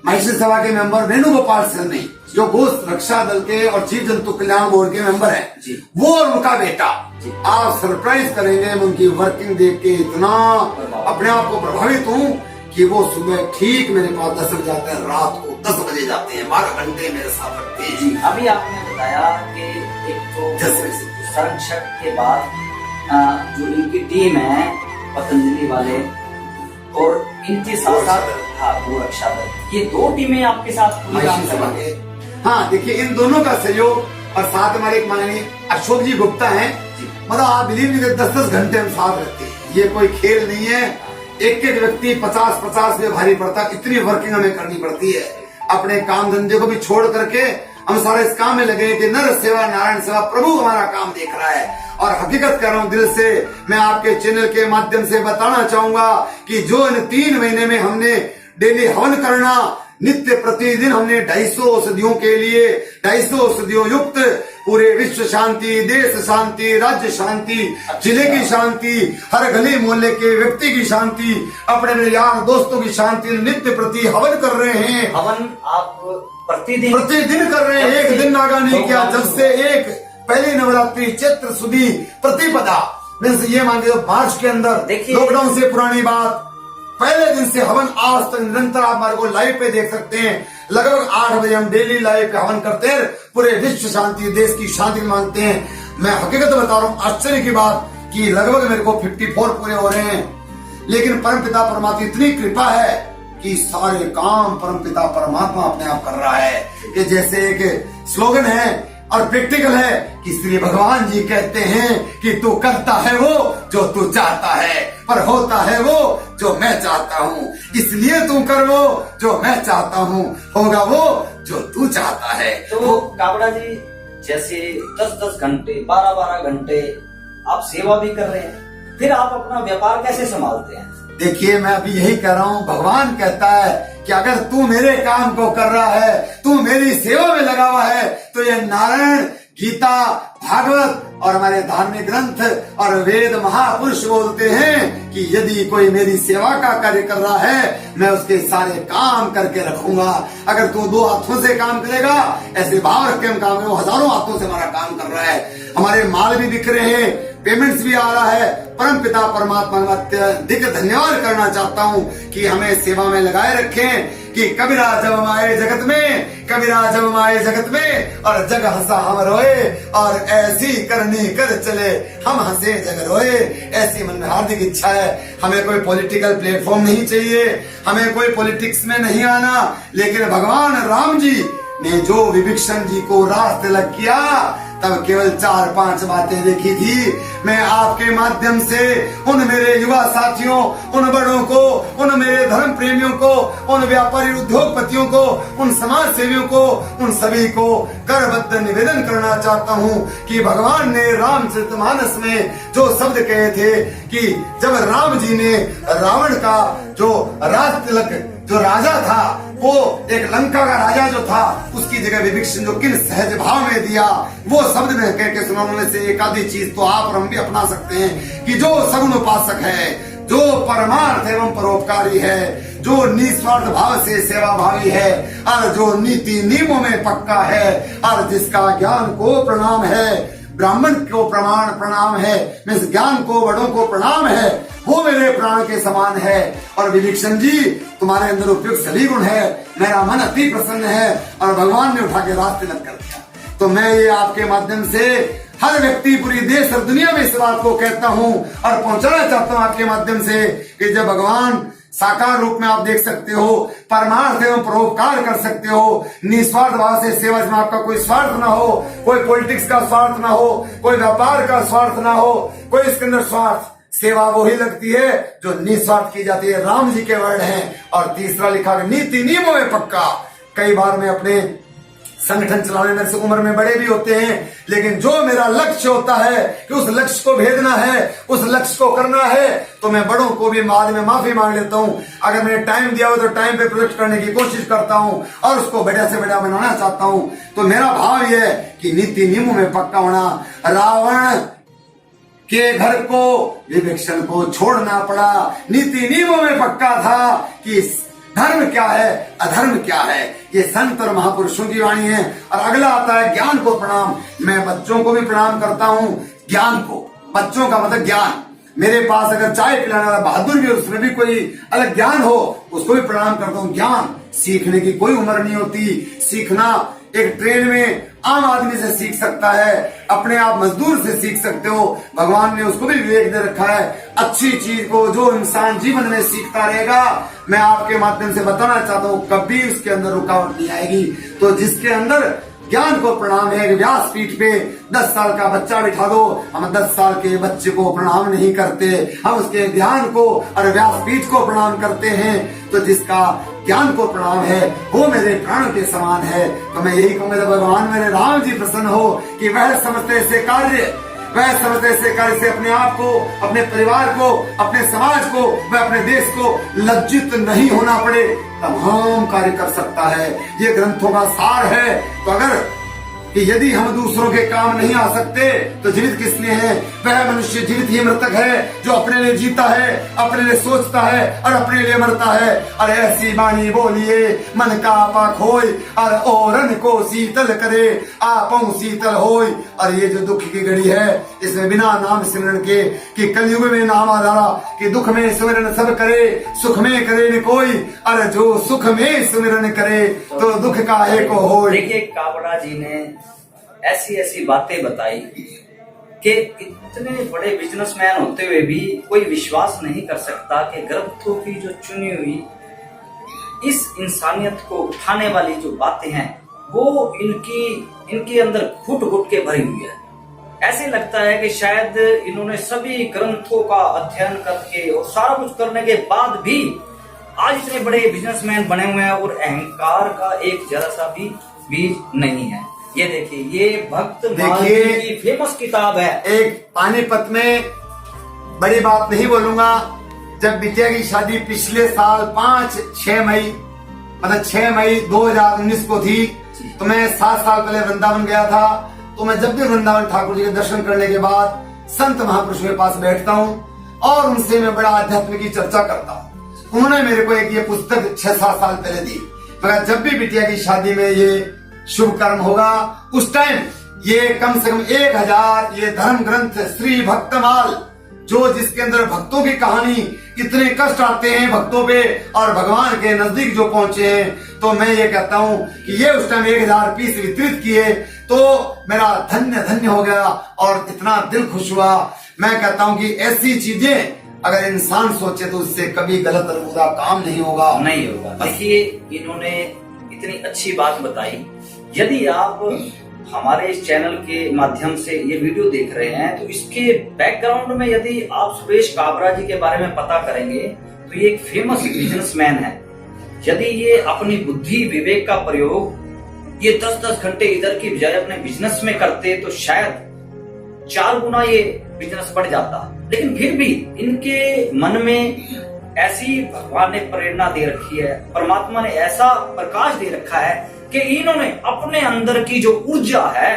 माहेश्वर सभा के मेंबर वेणुगोपाल शर्मा, जो गो रक्षा दल के और जीव जंतु कल्याण बोर्ड के मेंबर हैं, वो और उनका बेटा, आप सरप्राइज करेंगे। उनकी वर्किंग देख के इतना अपने आप को प्रभावित हूँ कि वो सुबह ठीक मेरे पास 10 बजे जाते हैं, रात को 10 बजे जाते हैं, 12 घंटे मेरे साथ रखते हैं। जी, अभी आपने बताया कि एक तो संरक्षक के बाद जो इनकी टीम है पतंजलि वाले और इनके साथ साथ गोरक्षा दल, ये 2 टीमें आपके साथ पूरी काम कर रही है। हाँ, देखिए इन दोनों का सहयोग और साथ हमारे एक माननीय अशोक जी गुप्ता हैं, मतलब आप बिलीव नहीं, 10-10 घंटे हम साथ रहते हैं। ये कोई खेल नहीं है। एक व्यक्ति 50-50 में भारी पड़ता, इतनी वर्किंग हमें करनी पड़ती है। अपने काम धंधे को भी छोड़ करके हम सारे इस काम में लगे कि नर सेवा नारायण सेवा, प्रभु हमारा काम देख रहा है। और हकीकत कर रहा हूँ दिल से, मैं आपके चैनल के माध्यम से बताना चाहूंगा कि जो इन 3 महीने में हमने डेली हवन करना, नित्य प्रतिदिन हमने 250 औषधियों के लिए 250 औषधियों युक्त पूरे विश्व शांति, देश शांति, राज्य शांति, जिले की शांति, हर गली मोहल्ले के व्यक्ति की शांति, अपने यार दोस्तों की शांति, नित्य प्रति हवन कर रहे हैं। हवन आप प्रतिदिन कर रहे हैं, एक दिन नागा नहीं किया। जब से एक पहली नवरात्रि चैत्र सुदी प्रतिपदा, ये मान लो मार्च के अंदर, लॉकडाउन से पुरानी बात, पहले दिन से हवन आज तक निरंतर आप हमारे को लाइव पे देख सकते हैं। लगभग 8 बजे हम डेली लाइव पे हवन करते हैं, पूरे विश्व शांति, देश की शांति मांगते हैं। मैं हकीकत बता रहा हूँ, आश्चर्य की बात कि लगभग मेरे को 54 पूरे हो रहे हैं, लेकिन परमपिता परमात्मा इतनी कृपा है कि सारे काम परमपिता परमात्मा अपने आप कर रहा है। कि जैसे एक स्लोगन है और प्रैक्टिकल है कि श्री भगवान जी कहते हैं कि तू करता है वो जो तू चाहता है, पर होता है वो जो मैं चाहता हूँ। इसलिए तू कर वो जो मैं चाहता हूँ, होगा वो जो तू चाहता है। तो काबड़ा जी, जैसे 10-10 घंटे 12-12 घंटे आप सेवा भी कर रहे हैं, फिर आप अपना व्यापार कैसे संभालते हैं? देखिए, मैं अभी यही कह रहा हूँ, भगवान कहता है कि अगर तू मेरे काम को कर रहा है, तू मेरी सेवा में लगा हुआ है, तो ये नारायण, गीता, भागवत, और हमारे धार्मिक ग्रंथ और वेद महापुरुष बोलते हैं कि यदि कोई मेरी सेवा का कार्य कर रहा है, मैं उसके सारे काम करके रखूंगा। अगर तू 2 हाथों से काम करेगा, ऐसे भाव रख के हम काम करें, वो हजारों हाथों से हमारा काम कर रहा है। हमारे माल भी बिक रहे हैं, पेमेंट्स भी आ रहा है। परम पिता परमात्मा का अत्यधिक धन्यवाद करना चाहता हूँ कि हमें सेवा में लगाए रखें। कि कबीरा जब आए जगत में, कबीरा जब आए जगत में, और जग हंसा हम रोए, और ऐसी करनी कर चले हम हंसे जग रोए। ऐसी मन में हार्दिक इच्छा है। हमें कोई पॉलिटिकल प्लेटफॉर्म नहीं चाहिए, हमें कोई पॉलिटिक्स में नहीं आना, लेकिन भगवान राम जी ने जो विभीषण जी को राह तिलक किया, तब केवल 4-5 बातें देखी थी। मैं आपके माध्यम से उन मेरे युवा साथियों, उन बड़ों को, उन मेरे धर्म प्रेमियों को, उन व्यापारी उद्योगपतियों को, उन समाज सेवियों को, उन सभी को करबद्ध निवेदन करना चाहता हूँ कि भगवान ने रामचरितमानस में जो शब्द कहे थे कि जब राम जी ने रावण का जो राज तिलक, जो राजा था, वो एक लंका का राजा जो था, उसकी जगह विभीषण जो किन सहज भाव में दिया, वो शब्द में कह के सुनाने से एक आधी चीज तो आप और हम भी अपना सकते हैं कि जो सगुण उपासक है, जो परमार्थ एवं परोपकारी है, जो निस्वार्थ भाव से सेवा भावी है, और जो नीति नियमों में पक्का है, और जिसका ज्ञान को प्रणाम है, ब्राह्मण को प्रणाम है, मैं ज्ञान को बड़ों को प्रणाम है, वो मेरे प्राण के समान है। और विभीषण जी, तुम्हारे अंदर उपयुक्त सभी गुण है, मेरा मन अति प्रसन्न है, और भगवान ने उठा के राह तिलक कर दिया। तो मैं ये आपके माध्यम से हर व्यक्ति, पूरी देश और दुनिया में इस बात को कहता हूँ और पहुंचाना चाहता हूँ आपके माध्यम से कि जब भगवान साकार रूप में आप देख सकते हो, परमार्थ एवं परोपकार कर सकते हो, निस्वार्थ भाव से सेवा में आपका कोई स्वार्थ ना हो, कोई पॉलिटिक्स का स्वार्थ ना हो, कोई व्यापार का स्वार्थ ना हो, कोई इसके अंदर स्वार्थ, सेवा वो ही लगती है जो निस्वार्थ की जाती है। राम जी के वर्ड हैं। और तीसरा लिखा नीति नियमों में पक्का। कई बार मैं अपने संगठन चलाने में से उम्र में बड़े भी होते हैं, लेकिन जो मेरा लक्ष्य होता है कि उस लक्ष्य को भेदना है, उस लक्ष्य को करना है, तो मैं बड़ों को भी बाद में माफी मांग लेता हूँ। अगर मैंने टाइम दिया हो तो टाइम पे प्रोजेक्ट करने की कोशिश करता हूँ और उसको बढ़िया से बढ़िया बनाना चाहता हूँ। तो मेरा भाव यह है कि नीति नियमों में पक्का होना। रावण के घर को विभीषण को छोड़ना पड़ा, नीति नियमों में पक्का था कि धर्म क्या है, अधर्म क्या है। ये संत और महापुरुषों की वाणी है। और अगला आता है ज्ञान को प्रणाम। मैं बच्चों को भी प्रणाम करता हूँ, ज्ञान को। बच्चों का मतलब ज्ञान। मेरे पास अगर चाय पिलाने वाला बहादुर भी, उसमें भी कोई अलग ज्ञान हो, उसको भी प्रणाम करता हूँ। ज्ञान सीखने की कोई उम्र नहीं होती। सीखना एक ट्रेन में आम आदमी से सीख सकता है, अपने आप मजदूर से सीख सकते हो। भगवान ने उसको भी विवेक दे रखा है। अच्छी चीज को जो इंसान जीवन में सीखता रहेगा, मैं आपके माध्यम से बताना चाहता हूँ, कभी उसके अंदर रुकावट नहीं आएगी। तो जिसके अंदर ज्ञान को प्रणाम है, व्यासपीठ पे 10 साल का बच्चा बिठा दो, हम 10 साल के बच्चे को प्रणाम नहीं करते, हम उसके ध्यान को और व्यासपीठ को प्रणाम करते हैं। तो जिसका ज्ञान को प्रणाम है वो मेरे प्राण के समान है। तो मैं यही कहूंगा, भगवान मेरे राम जी प्रसन्न हो कि वह समझते से कार्य, वह समझते से कार्य से अपने आप को, अपने परिवार को, अपने समाज को, वह अपने देश को लज्जित नहीं होना पड़े, तमाम कार्य कर सकता है। ये ग्रंथों का सार है। तो अगर कि यदि हम दूसरों के काम नहीं आ सकते तो जीवित किस लिए है? वह मनुष्य जीवित ही मृतक है जो अपने लिए जीता है, अपने लिए सोचता है और अपने लिए मरता है। और ऐसी वाणी बोलिए मन का पाक होय और औरन को शीतल करे, आपों शीतल होय। और ये जो दुख की घड़ी है, इसमें बिना नाम सिमरन के, कि कलयुग में नाम आधारा, कि दुख में सिमरन सब करे, सुख में करे न कोई, और जो सुख में सिमरन करे तो दुख काहे को होय। देखिए, काबरा जी ने ऐसी ऐसी बातें बताई कि इतने बड़े बिजनेसमैन होते हुए भी कोई विश्वास नहीं कर सकता कि ग्रंथों की जो चुनी हुई इस इंसानियत को उठाने वाली जो बातें हैं वो इनके अंदर घुट घुट के भरी हुई है। ऐसे लगता है कि शायद इन्होंने सभी ग्रंथों का अध्ययन करके और सारा कुछ करने के बाद भी आज इतने बड़े बिजनेसमैन बने हुए हैं और अहंकार का एक जरा सा भी बीज नहीं है। ये देखिए, ये भक्त देखिए की फेमस किताब है। एक पानीपत में, बड़ी बात नहीं बोलूंगा, जब बिटिया की शादी पिछले साल 5-6 मई, मतलब 6 मई 2019 को थी, तो मैं 7 साल पहले वृंदावन गया था। तो मैं जब भी वृंदावन ठाकुर जी के दर्शन करने के बाद संत महापुरुषों के पास बैठता हूँ और उनसे मैं बड़ा आध्यात्म की चर्चा करता हूँ। उन्होंने मेरे को एक ये पुस्तक 6-7 साल पहले दी। मगर जब भी बिटिया की शादी में ये शुभ कर्म होगा उस टाइम ये कम से कम 1000 ये धर्म ग्रंथ श्री भक्तमाल, जो जिसके अंदर भक्तों की कहानी, इतने कष्ट आते हैं भक्तों पे और भगवान के नजदीक जो पहुंचे हैं, तो मैं ये कहता हूँ कि ये उस टाइम 1000 पीस वितरित किए तो मेरा धन्य धन्य हो गया और इतना दिल खुश हुआ। मैं कहता हूँ कि ऐसी चीजें अगर इंसान सोचे तो उससे कभी गलत और बुरा काम नहीं होगा। देखिए, इन्होंने इतनी अच्छी बात बताई। यदि आप हमारे इस चैनल के माध्यम से ये वीडियो देख रहे हैं तो इसके बैकग्राउंड में यदि आप सुरेश काबरा जी के बारे में पता करेंगे तो ये एक फेमस बिजनेसमैन है। यदि ये अपनी बुद्धि विवेक का प्रयोग ये 10-10 घंटे इधर की बजाय अपने बिजनेस में करते तो शायद 4 गुना ये बिजनेस बढ़ जाता। लेकिन फिर भी इनके मन में ऐसी भगवान ने प्रेरणा दे रखी है, परमात्मा ने ऐसा प्रकाश दे रखा है कि इन्होंने अपने अंदर की जो ऊर्जा है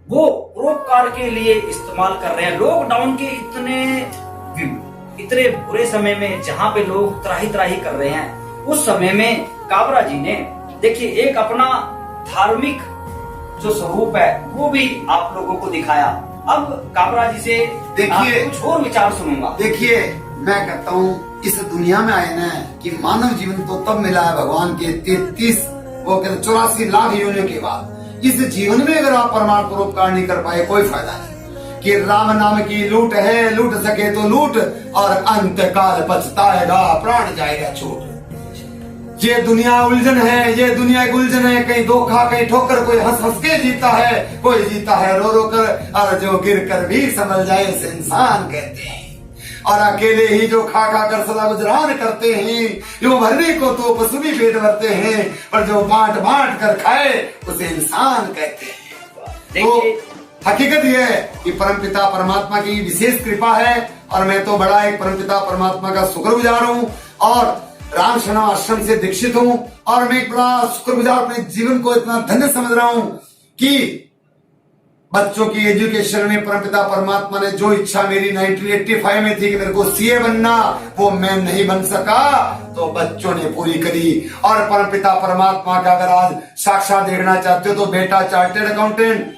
वो परोपकार के लिए इस्तेमाल कर रहे हैं। लॉकडाउन के इतने बुरे समय में जहां पे लोग त्राही त्राही कर रहे हैं, उस समय में काबरा जी ने देखिए एक अपना धार्मिक जो स्वरूप है वो भी आप लोगों को दिखाया। अब काबरा जी से देखिए कुछ और विचार सुनूंगा। देखिए, मैं कहता हूँ इस दुनिया में आए ना कि मानव जीवन तो तब मिला है भगवान के 84 लाख योनियों के बाद। इस जीवन में अगर आप परमार्थ परोपकार नहीं कर पाए कोई फायदा नहीं। कि राम नाम की लूट है, लूट सके तो लूट और अंत काल पछताएगा, प्राण जाएगा छूट। ये दुनिया उलझन है, ये दुनिया एक उलझन है, कहीं धोखा कहीं ठोकर, कोई हंस हंस के जीता है, कोई जीता है रो रो कर, और जो गिर कर भी संभल जाए उसे इंसान कहते हैं। और अकेले ही जो खा खा कर सदा गुजरान करते हैं, जो भरने को तो पशु भी पेट भरते हैं, और जो बांट बांट कर खाए उसे इंसान कहते हैं। तो हकीकत यह है कि परमपिता परमात्मा की विशेष कृपा है और मैं तो बड़ा एक परमपिता परमात्मा का शुक्रगुजार हूँ और राम शरण आश्रम से दीक्षित हूँ और मैं एक बड़ा शुक्रगुजार अपने जीवन को इतना धन्य समझ रहा हूँ कि बच्चों की एजुकेशन में परमपिता परमात्मा ने जो इच्छा मेरी 1985 में थी कि मेरे को सीए बनना, वो मैं नहीं बन सका तो बच्चों ने पूरी करी। और परमपिता परमात्मा का अगर आज साक्षात देखना चाहते हो तो बेटा चार्टेड अकाउंटेंट,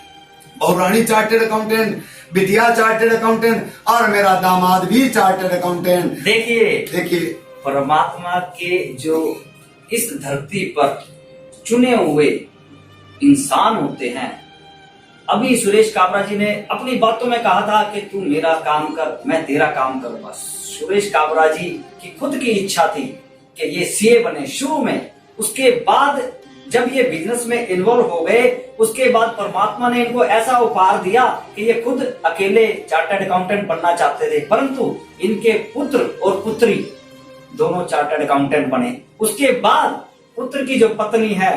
बहुरानी चार्टेड अकाउंटेंट, बिटिया चार्टेड अकाउंटेंट और मेरा दामाद भी चार्टेड अकाउंटेंट। देखिए परमात्मा के जो इस धरती पर चुने हुए इंसान होते हैं। अभी सुरेश काबरा जी ने अपनी बातों में कहा था कि तू मेरा काम कर, मैं तेरा काम करूं। बस सुरेश काबरा जी की खुद की इच्छा थी कि ये सीए बने शुरू में। उसके बाद जब ये बिजनेस में इन्वॉल्व हो गए, उसके बाद परमात्मा ने इनको ऐसा उपहार दिया कि ये खुद अकेले चार्टर्ड अकाउंटेंट बनना चाहते थे, परंतु इनके पुत्र और पुत्री दोनों चार्टर्ड अकाउंटेंट बने। उसके बाद पुत्र की जो पत्नी है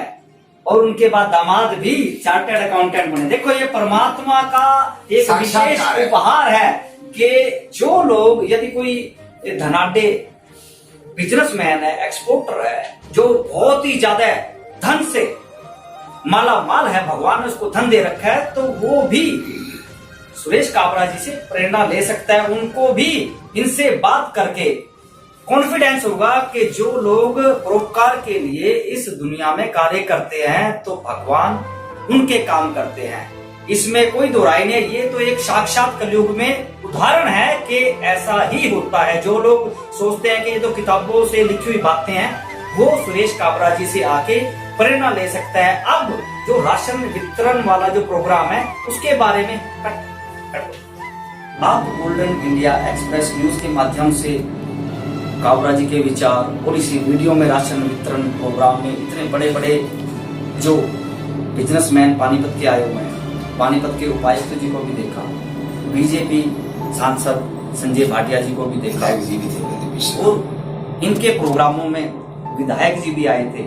और उनके बाद दामाद भी चार्टर्ड अकाउंटेंट बने। देखो ये परमात्मा का एक विशेष उपहार है कि जो लोग, यदि कोई धनाढ्य बिजनेसमैन है, एक्सपोर्टर है, जो बहुत ही ज्यादा धन से माला माल है, भगवान ने उसको धन दे रखा है, तो वो भी सुरेश काबरा जी से प्रेरणा ले सकता है। उनको भी इनसे बात करके कॉन्फिडेंस होगा कि जो लोग परोपकार के लिए इस दुनिया में कार्य करते हैं तो भगवान उनके काम करते हैं। इसमें कोई दो राय नहीं। ये तो एक साक्षात कलयुग में उदाहरण है कि ऐसा ही होता है। जो लोग सोचते हैं कि ये तो किताबों से लिखी हुई बातें हैं, वो सुरेश काबरा जी से आके प्रेरणा ले सकता है। अब जो राशन वितरण वाला जो प्रोग्राम है उसके बारे में आप गोल्डन इंडिया एक्सप्रेस न्यूज के माध्यम से काबरा जी के विचार और इसी वीडियो में राशन वितरण प्रोग्राम में इतने बड़े बड़े जो बिजनेसमैन पानीपत के आए हुए हैं, पानीपत के उपायुक्त जी को भी देखा, बीजेपी सांसद संजय भाटिया जी को भी देखा, और इनके प्रोग्रामों में विधायक जी भी आए थे,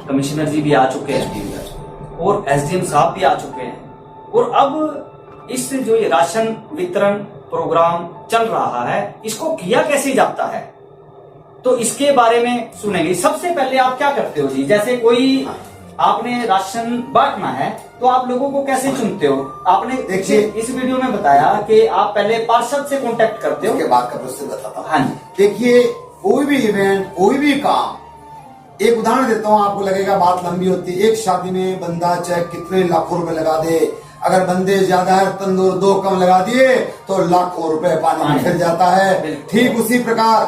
कमिश्नर जी भी आ चुके हैं और एसडीएम साहब भी आ चुके हैं। और अब इस जो ये राशन वितरण प्रोग्राम चल रहा है, इसको किया कैसे जाता है तो इसके बारे में सुनेंगे। सबसे पहले आप क्या करते हो जी, जैसे कोई आपने राशन बांटना है तो आप लोगों को कैसे चुनते हो? आपने देखिए, इस वीडियो में बताया कि आप पहले पार्षद से कांटेक्ट करते हो, उसके बाद का प्रोसेस बताता हूँ। हाँ जी। देखिए, कोई भी इवेंट, कोई भी काम, एक उदाहरण देता हूँ, आपको लगेगा बात लंबी होती है। एक शादी में बंदा चाहे कितने लाखों रुपए लगा दे, अगर बंदे ज्यादा है तंदूर 2 कम लगा दिए तो लाखों रुपए पानी में फिर जाता है। ठीक उसी प्रकार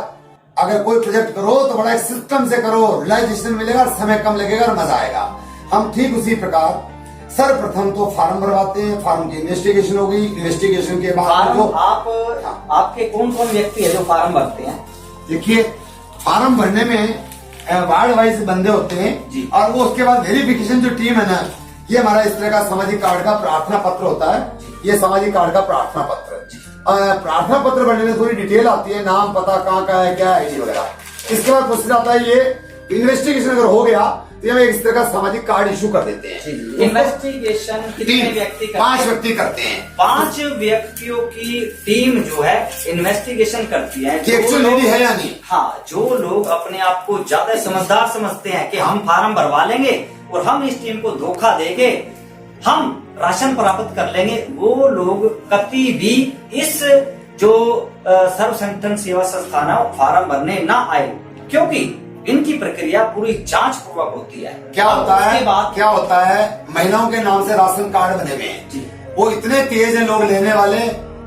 अगर कोई प्रोजेक्ट करो तो बड़ा एक सिस्टम से करो, रियलाइजेशन मिलेगा, समय कम लगेगा और मजा आएगा। हम ठीक उसी प्रकार सर्वप्रथम तो फार्म भरवाते हैं, फार्म की इन्वेस्टिगेशन होगी, इन्वेस्टिगेशन के बाद फार्म जो आपके कौन कौन व्यक्ति है जो फार्म भरते हैं? देखिए, फार्म भरने में वार्ड वाइज बंदे होते हैं जी। और वो उसके बाद वेरिफिकेशन जो टीम है ना, ये हमारा इस तरह का सामाजिक कार्ड का प्रार्थना पत्र होता है। ये सामाजिक कार्ड का प्रार्थना पत्र, प्रार्थना पत्र भरने में थोड़ी डिटेल आती है, नाम पता कहाँ का है, क्या आईडी वगैरह। इसके बाद प्रोसेस आता है, ये इन्वेस्टिगेशन अगर हो गया तो हम इस तरह का सामाजिक कार्ड इशू कर देते हैं। इन्वेस्टिगेशन कितने व्यक्ति करते हैं? 5 व्यक्ति करते हैं। 5 व्यक्तियों की टीम जो है इन्वेस्टिगेशन करती है कि एक्चुअल लेडी है या नहीं। हाँ, जो लोग अपने आप को ज्यादा समझदार समझते हैं कि हम फार्म भरवा लेंगे और हम इस टीम को धोखा देंगे, हम राशन प्राप्त कर लेंगे, वो लोग कभी भी इस जो सर्व संगठन सेवा संस्थान है फार्म भरने ना आए, क्योंकि इनकी प्रक्रिया पूरी जांच पूर्वक होती है। क्या होता है, बाद क्या होता है, महिलाओं के नाम से राशन कार्ड बने हुए हैं, वो इतने तेज है लोग लेने वाले,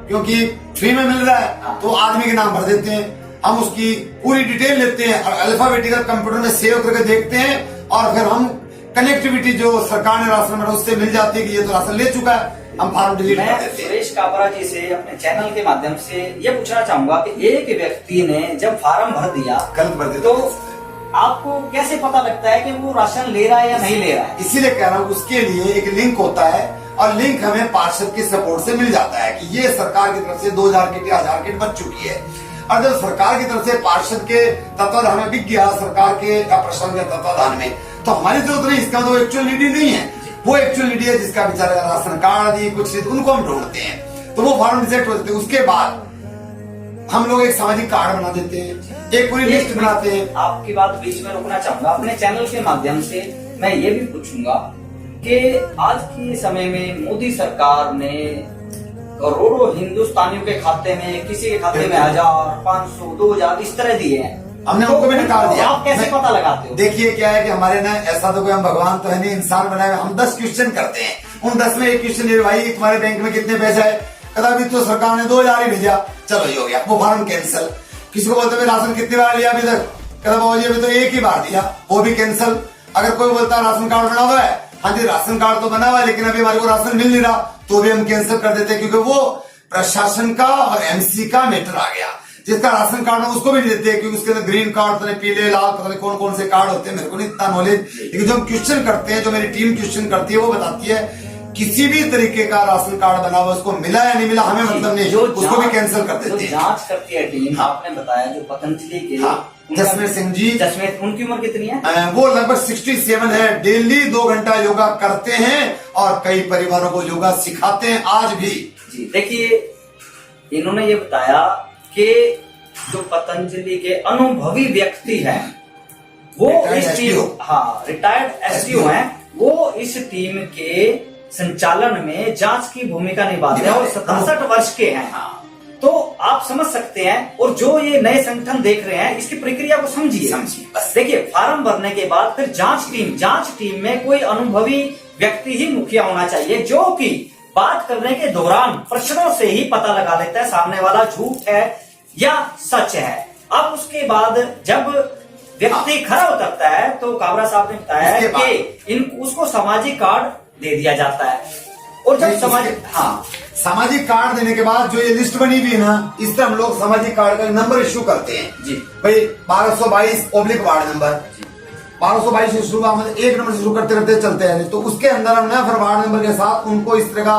क्योंकि फ्री में मिल रहा है तो आदमी के नाम भर देते हैं। हम उसकी पूरी डिटेल लेते हैं और अल्फाबेटिकल कंप्यूटर में सेव करके देखते हैं और फिर हम कनेक्टिविटी जो सरकार ने राशन में उससे मिल जाती है कि ये तो राशन ले चुका है, हम फार्म डिलीट कर देते हैं। सुरेश काबरा जी से अपने चैनल के माध्यम से ये पूछना चाहूंगा कि एक व्यक्ति ने जब फार्म भर दिया गलत भर दिया तो आपको कैसे पता लगता है कि वो राशन ले रहा है या नहीं ले रहा है? इसीलिए कह रहा हूँ, उसके लिए एक लिंक होता है और लिंक हमें पार्षद की सपोर्ट से मिल जाता है कि ये सरकार की तरफ से 2000 किट या 1000 किट बच चुकी है। और जब सरकार की तरफ से पार्षद के तत्वाधान में बिक गया, सरकार के प्रशासन के तत्वाधान में, तो हमारी जरूरत नहीं, इसका तो एक्चुअल लीडी नहीं है, वो एक्चुअल लीडी है जिसका बेचारा राशन कार्ड दी कुछ उनको हम ढूंढते हैं, तो वो फॉर्म रिजेक्ट हो जाते हैं। उसके बाद हम लोग एक सामाजिक कार्ड बना देते हैं, एक पूरी लिस्ट बनाते हैं। आपकी बात बीच में रोकना चाहूंगा, अपने चैनल के माध्यम से मैं ये भी पूछूंगा कि आज के समय में मोदी सरकार ने करोड़ों हिंदुस्तानियों के खाते में, किसी के खाते में 1000, 500, 2000 इस तरह दिए हैं, हमने उनको भी निकाल दिया। आप कैसे पता लगाते हो? देखिए, क्या है कि हमारे ना ऐसा तो कोई हम भगवान तो है नहीं, इंसान बनाए हुए, हम 10 क्वेश्चन करते हैं। उन 10 में एक क्वेश्चन ये, भाई तुम्हारे बैंक में कितने पैसे है? कभी तो सरकार ने 2000 ही भेजा, चलो ये हो गया, वो फॉर्म कैंसिल। किसी को बोलते राशन कितनी बार लिया अभी तक? कहता बाबू जी अभी तो 1 ही बार दिया, वो भी कैंसिल। अगर कोई बोलता राशन कार्ड बना हुआ है, हाँ जी राशन कार्ड तो बना हुआ है लेकिन अभी हमारे को राशन मिल नहीं रहा, तो भी हम कैंसिल कर देते, क्योंकि वो प्रशासन का और एमसी का मैटर आ गया। जिसका राशन कार्ड है उसको भी नहीं देते, क्योंकि उसके अंदर ग्रीन कार्ड, पता नहीं पीले लाल, पता नहीं कौन कौन से कार्ड होते हैं, मेरे को नहीं इतना नॉलेज। लेकिन जो हम क्वेश्चन करते हैं, जो मेरी टीम क्वेश्चन करती है, वो बताती है किसी भी तरीके का राशन कार्ड बना हुआ उसको मिला या नहीं मिला, हमें मतलब नहीं, उसको भी कैंसिल कर देते हैं। जांच करती है टीम, आपने बताया जो पतंजलि के जसमेर सिंह जी, उनकी उम्र कितनी है? वो लगभग 67 है। डेली 2 घंटा योगा करते हैं और कई परिवारों को योगा सिखाते हैं आज भी। जी देखिए, इन्होंने ये बताया कि जो पतंजलि के अनुभवी व्यक्ति हैं वो इस टीम, हाँ रिटायर्ड एसडीओ हैं, वो इस टीम के संचालन में जांच की भूमिका निभाते हैं और 67 वर्ष के हैं। तो आप समझ सकते हैं, और जो ये नए संगठन देख रहे हैं इसकी प्रक्रिया को समझिए। बस देखिए, फार्म भरने के बाद फिर जांच टीम में कोई अनुभवी व्यक्ति ही मुखिया होना चाहिए, जो कि बात करने के दौरान प्रश्नों से ही पता लगा लेता है सामने वाला झूठ है या सच है। अब उसके बाद जब व्यक्ति खरा उतरता है तो काबरा साहब ने बताया कि उसको सामाजिक कार्ड दे दिया जाता है। और जब सामाजिक कार्ड देने के बाद जो ये लिस्ट बनी हुई है ना, इस तरह हम लोग सामाजिक कार्ड का नंबर इश्यू करते हैं जी। भाई 1222 वार्ड नंबर 1222 से शुरू, हम 1 नंबर से शुरू करते करते चलते हैं। तो उसके अंदर हमने फिर वार्ड नंबर के साथ उनको इस तरह का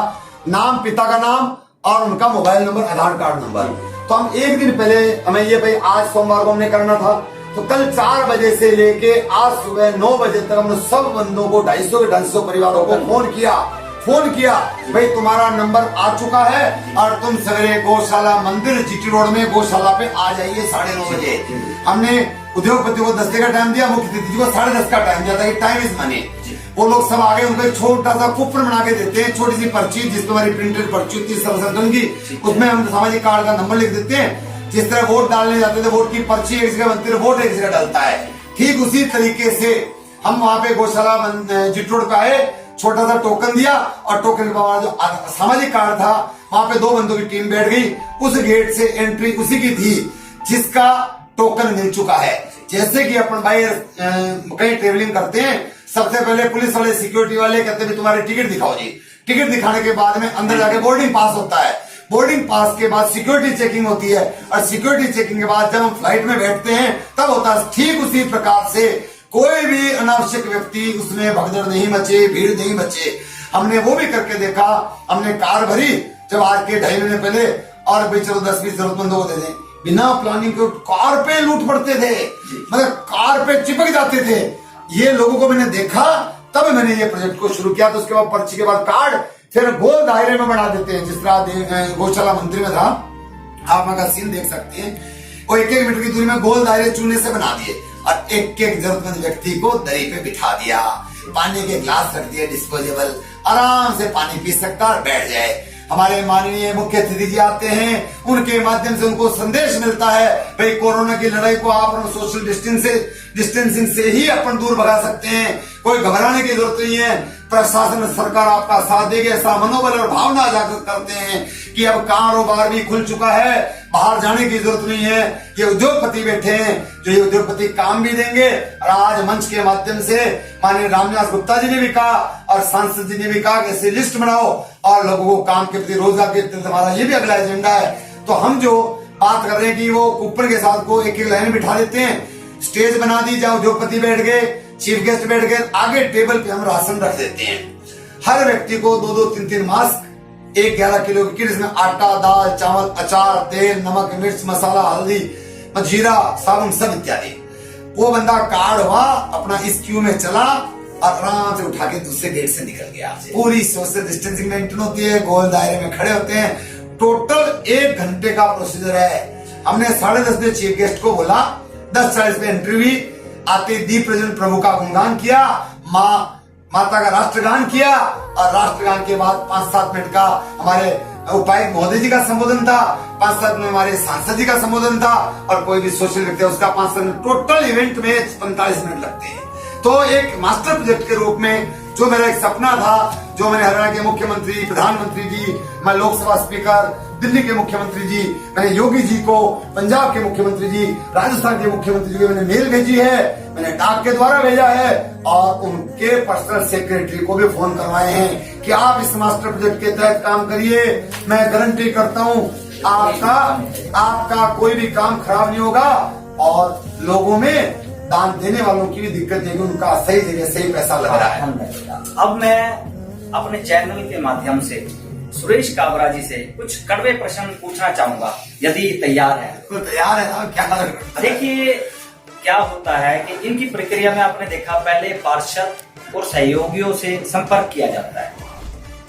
नाम, पिता का नाम और उनका मोबाइल नंबर, आधार कार्ड नंबर। तो हम 1 दिन पहले हमें ये, भाई आज सोमवार को हमने करना था, तो कल 4 बजे से लेके आज सुबह 9 बजे तक हमने सब बंदों को 250 परिवारों को फोन किया, भाई तुम्हारा नंबर आ चुका है और तुम सवेरे गौशाला मंदिर जीटी रोड में गौशाला पे आ जाइए 9:30 बजे। हमने उद्योगपति को 10 का टाइम दिया, मुख्य अतिथि को 10:30 का टाइम दिया था कि टाइम इज मनी। वो लोग सब आगे उनको एक छोटा सा कूपन बना के देते हैं, छोटी सी पर्ची जिसमें हमारी प्रिंटेड पर्ची होती है सर्वसंगठन की, उसमें हम सामाजिक कार्ड का नंबर लिख देते हैं। जिस तरह वोट डालने जाते थे, वोट की पर्ची एक जगह बनती है, वोट एक जगह डलता है, ठीक उसी तरीके से हम वहां पे गौशाला जिट रोड पे आए, छोटा सा टोकन दिया और टोकन के बाद जो सामाजिक कार्ड था वहां पे 2 बंदों की टीम बैठ गई, उस गेट से एंट्री उसी की थी जिसका टोकन मिल चुका है। जैसे कि अपन भाई कहीं ट्रेवलिंग करते हैं, सबसे पहले पुलिस वाले सिक्योरिटी वाले कहते हैं तुम्हारे टिकट दिखाओ जी, टिकट दिखाने के बाद में अंदर जाके बोर्डिंग पास होता है, बोर्डिंग पास के बाद सिक्योरिटी चेकिंग होती है और सिक्योरिटी चेकिंग के बाद जब हम फ्लाइट में बैठते हैं तब होता है। ठीक उसी प्रकार से कोई भी अनावश्यक व्यक्ति उसमें भगदड़ नहीं मचे, भीड़ नहीं मचे। हमने वो भी करके देखा, हमने कार भरी जब आज के 2.5 महीने पहले, और भाई चलो 10-20 जरूरतमंदों को दे दें, बिना प्लानिंग के कार पे लूट पड़ते थे, मतलब कार पे चिपक जाते थे। ये लोगों को मैंने देखा, तब मैंने ये प्रोजेक्ट को शुरू किया। तो उसके बाद पर्ची के बाद कार्ड फिर गोल दायरे में बना देते हैं, जिस तरह गौशाला मंदिर में था, आप वहां का सीन देख सकते हैं। वो 1-1 मीटर की दूरी में गोल दायरे चूने से बना दिए और एक-एक जरूरतमंद व्यक्ति को दरी पे बिठा दिया, पानी के ग्लास रख दिए डिस्पोजेबल, आराम से पानी पी सकता और बैठ जाए। हमारे माननीय मुख्य अतिथि जी आते हैं, उनके माध्यम से उनको संदेश मिलता है भाई कोरोना की लड़ाई को आप सोशल डिस्टेंसिंग से ही अपन दूर भगा सकते हैं, कोई घबराने की जरूरत नहीं है। प्रशासन सरकार आपका साथ देगी, ऐसा मनोबल और भावना जागृत करते हैं कि अब कारोबार भी खुल चुका है, बाहर जाने की जरूरत नहीं है। ये उद्योगपति बैठे हैं जो ये उद्योगपति काम भी देंगे। और आज मंच के माध्यम से माननीय रामनिवास गुप्ता जी ने भी कहा और सांसद जी ने भी कहा कि ऐसी लिस्ट बनाओ और लोगों को काम के प्रति, रोजगार के प्रति हमारा ये भी अगला एजेंडा है। तो हम जो बात कर रहे हैं कि वो कूपन के साथ को एक-एक लाइन बिठा देते हैं, स्टेज बना दी जहाँ उद्योगपति बैठ गए, चीफ गेस्ट बैठ गए, आगे टेबल पे हम राशन रख देते हैं। हर व्यक्ति को 2-2, 3-3 मास्क, 11 किलो की किट, इसमें आटा, दाल, चावल, अचार, तेल, नमक, मिर्च, मसाला, हल्दी, जीरा, साबुन सब इत्यादि। वो बंदा कार्ड हुआ, अपना इस क्यू में चला और आराम से उठा के दूसरे गेट से निकल गया। पूरी सोशल डिस्टेंसिंग मेंटेन होती है, गोल दायरे में खड़े होते हैं। टोटल 1 घंटे का प्रोसीजर है। हमने 10:30 बजे चीफ गेस्ट को बोला, 10:40 पे एंट्री हुई, आते दीप प्रज्वलन प्रभु का गुणगान किया, माता का राष्ट्रगान किया और राष्ट्रगान के बाद 5-7 मिनट का हमारे उपायुक्त महोदय जी का संबोधन था, 5-7 में हमारे सांसद जी का संबोधन था और कोई भी सोशल व्यक्ति उसका 5-7 मिनट, टोटल इवेंट में 45 मिनट लगते हैं। तो एक मास्टर प्रोजेक्ट के रूप में जो मेरा एक सपना था, जो मैंने हरियाणा के मुख्यमंत्री, प्रधानमंत्री जी, मैं लोकसभा स्पीकर, दिल्ली के मुख्यमंत्री जी, मैंने योगी जी को, पंजाब के मुख्यमंत्री जी, राजस्थान के मुख्यमंत्री जी को मैंने मेल भेजी है, मैंने डाक के द्वारा भेजा है और उनके पर्सनल सेक्रेटरी को भी फोन करवाए हैं कि आप इस मास्टर प्रोजेक्ट के तहत काम करिए। मैं गारंटी करता हूँ आपका कोई भी काम खराब नहीं होगा और लोगों में दान देने वालों की भी दिक्कत नहीं, उनका सही जगह सही पैसा लग रहा है। अब मैं अपने चैनल के माध्यम से सुरेश काबरा जी से कुछ कड़वे प्रश्न पूछना चाहूंगा, यदि तैयार है तो तैयार है। क्या देखिए, क्या होता है कि इनकी प्रक्रिया में आपने देखा, पहले पार्षद और सहयोगियों से संपर्क किया जाता है।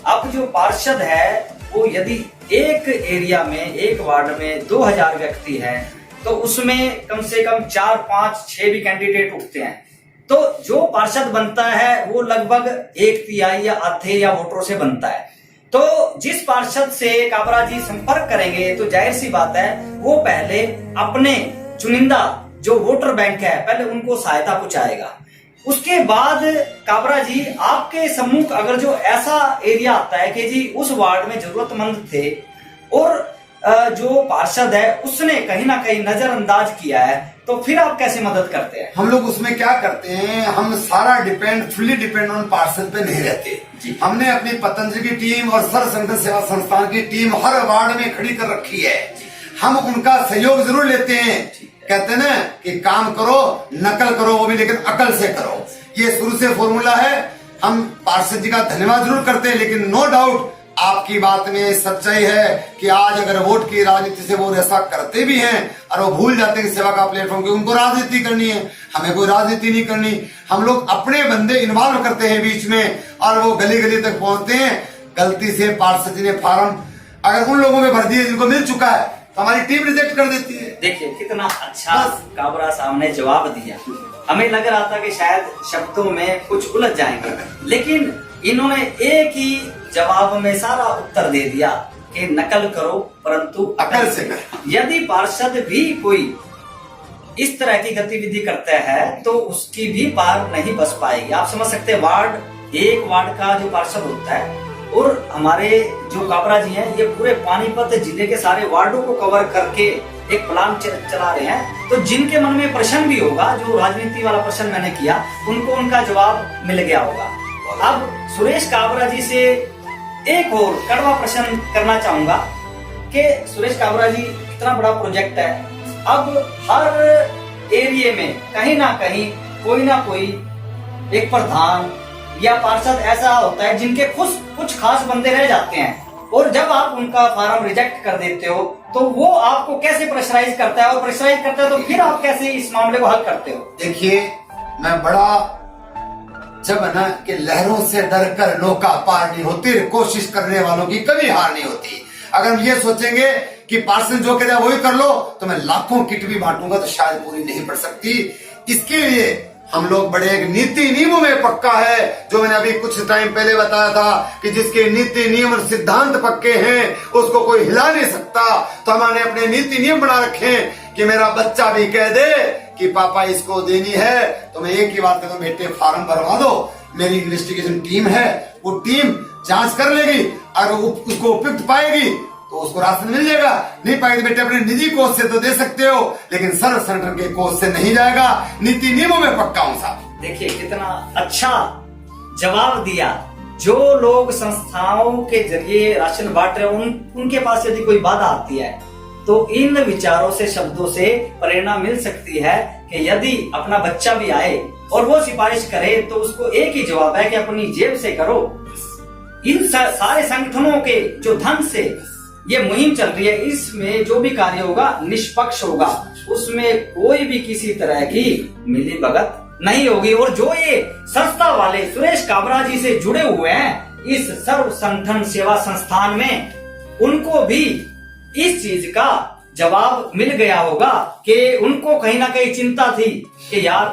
अब जो पार्षद है वो यदि एक एरिया में, एक वार्ड में 2000 व्यक्ति हैं, तो उसमें कम से कम 4, 5, 6 भी कैंडिडेट उठते हैं। तो जो पार्षद बनता है वो लगभग 1/3 या आधे या वोटरों से बनता है। तो जिस पार्षद से काबरा जी संपर्क करेंगे तो जाहिर सी बात है वो पहले अपने चुनिंदा जो वोटर बैंक है पहले उनको सहायता पहुंचाएगा। उसके बाद काबरा जी आपके सम्मुख अगर जो ऐसा एरिया आता है कि जी उस वार्ड में जरूरतमंद थे और जो पार्षद है उसने कहीं ना कहीं नजरअंदाज किया है, तो फिर आप कैसे मदद करते हैं? हम लोग उसमें क्या करते हैं, हम सारा फुल्ली डिपेंड ऑन पार्षद पे नहीं रहते जी। हमने अपनी पतंजलि की टीम और सर्व संगठन सेवा संस्थान की टीम हर वार्ड में खड़ी कर रखी है। हम उनका सहयोग जरूर लेते हैं। कहते हैं ना कि काम करो, नकल करो, वो भी लेकिन अकल से करो। ये शुरू से फॉर्मूला है। हम पार्षद जी का धन्यवाद जरूर करते हैं, लेकिन नो डाउट आपकी बात में सच्चाई है कि आज अगर वोट की राजनीति से वो ऐसा करते भी हैं और वो भूल जाते हैं कि सेवा का प्लेटफॉर्म की उनको राजनीति करनी है, हमें कोई राजनीति नहीं करनी। हम लोग अपने बंदे इन्वॉल्व करते हैं बीच में और वो गली गली तक पहुंचते हैं। गलती से पार्षद जी ने फार्म अगर उन लोगों में भर दिए जिनको मिल चुका है तो हमारी टीम रिजेक्ट कर देती है। देखिए कितना अच्छा काबरा साहब ने जवाब दिया। हमें लग रहा था कि शायद शब्दों में कुछ उलझ जाएंगे, लेकिन इन्होंने एक ही जवाब में सारा उत्तर दे दिया कि नकल करो परंतु अकल से करो। यदि पार्षद भी कोई इस तरह की गतिविधि करता है तो उसकी भी पार नहीं बच पाएगी। आप समझ सकते हैं, एक वार्ड का जो पार्षद होता है, और हमारे जो काबरा जी हैं ये पूरे पानीपत जिले के सारे वार्डों को कवर करके एक प्लान चला रहे हैं। तो जिनके मन में प्रश्न भी होगा, जो राजनीति वाला प्रश्न मैंने किया, उनको उनका जवाब मिल गया होगा। अब सुरेश काबरा जी से एक और कड़वा प्रश्न करना चाहूंगा कि सुरेश काबरा जी, इतना बड़ा प्रोजेक्ट है, अब हर एरिया में कहीं ना कहीं कोई ना कोई एक प्रधान या पार्षद ऐसा होता है जिनके कुछ खास बंदे रह जाते हैं, और जब आप उनका फार्म रिजेक्ट कर देते हो तो वो आपको कैसे प्रेशराइज करता है, और प्रेशराइज करता है तो फिर आप कैसे इस मामले को हल करते हो? देखिए, मैं बड़ा जब है ना कि लहरों से डरकर नौका पार नहीं होती, कोशिश करने वालों की कभी हार नहीं होती। अगर हम ये सोचेंगे कि पार्षद जो कह रहा है वही कर लो, तो मैं लाखों किट भी बांटूंगा तो शायद पूरी नहीं पड़ सकती। इसके लिए हम लोग बड़े एक नीति नियमों में पक्का है, जो मैंने अभी कुछ टाइम पहले बताया था कि जिसके नीति नियम और सिद्धांत पक्के हैं उसको कोई हिला नहीं सकता। तो हमने अपने नीति नियम बना रखे हैं कि मेरा बच्चा भी कह दे कि पापा इसको देनी है तो मैं एक ही बात कहता हूँ, बेटे फार्म भरवा दो, मेरी इन्वेस्टिगेशन टीम है, वो टीम जांच कर लेगी, अगर उसको उपयुक्त पाएगी तो उसको राशन मिल जाएगा, नहीं पाएगी बेटे अपने निजी कोष से तो दे सकते हो, लेकिन सर्व संगठन के कोष से नहीं जाएगा। नीति नियमों में पक्का हूं साहब। देखिए कितना अच्छा जवाब दिया। जो लोग संस्थाओं के जरिए राशन बांट रहे हैं, उनके पास यदि कोई बाधा आती है तो इन विचारों से, शब्दों से प्रेरणा मिल सकती है कि यदि अपना बच्चा भी आए और वो सिफारिश करे तो उसको एक ही जवाब है कि अपनी जेब से करो। इन सारे संगठनों के जो धन से ये मुहिम चल रही है, इसमें जो भी कार्य होगा निष्पक्ष होगा, उसमें कोई भी किसी तरह की मिलीभगत नहीं होगी। और जो ये संस्था वाले सुरेश काबरा जी से जुड़े हुए हैं इस सर्व संगठन सेवा संस्थान में, उनको भी इस चीज का जवाब मिल गया होगा कि उनको कहीं ना कहीं चिंता थी कि यार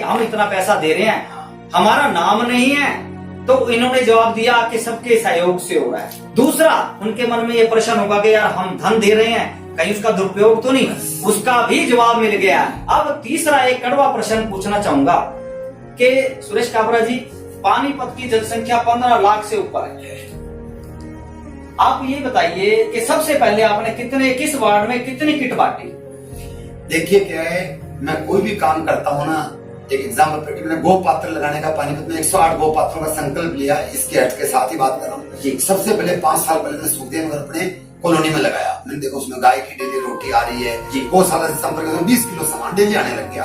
हम इतना पैसा दे रहे हैं, हमारा नाम नहीं है, तो इन्होंने जवाब दिया कि सबके सहयोग से हो रहा है। दूसरा, उनके मन में ये प्रश्न होगा कि यार हम धन दे रहे हैं, कहीं उसका दुरुपयोग तो नहीं, उसका भी जवाब मिल गया। अब तीसरा एक कड़वा प्रश्न पूछना चाहूंगा कि सुरेश काबरा जी, पानीपत की जनसंख्या 15 लाख से ऊपर है, आप ये बताइए कि सबसे पहले आपने किस वार्ड में कितनी किट बांटी? देखिए क्या है, मैं कोई भी काम करता हूँ ना, एक एग्जाम्पल पेटी मैंने गो पात्र लगाने का पानीपत में 108 गो पात्रों का संकल्प लिया, इसके हट के साथ ही बात कर रहा हूँ। सबसे पहले 5 साल पहले मैंने सुखदेव नगर अपने कॉलोनी में लगाया। मैंने देखा उसमें गाय की डेली रोटी आ रही है, गौशाला से संपर्क में 20 किलो सामान डेली आने लग गया।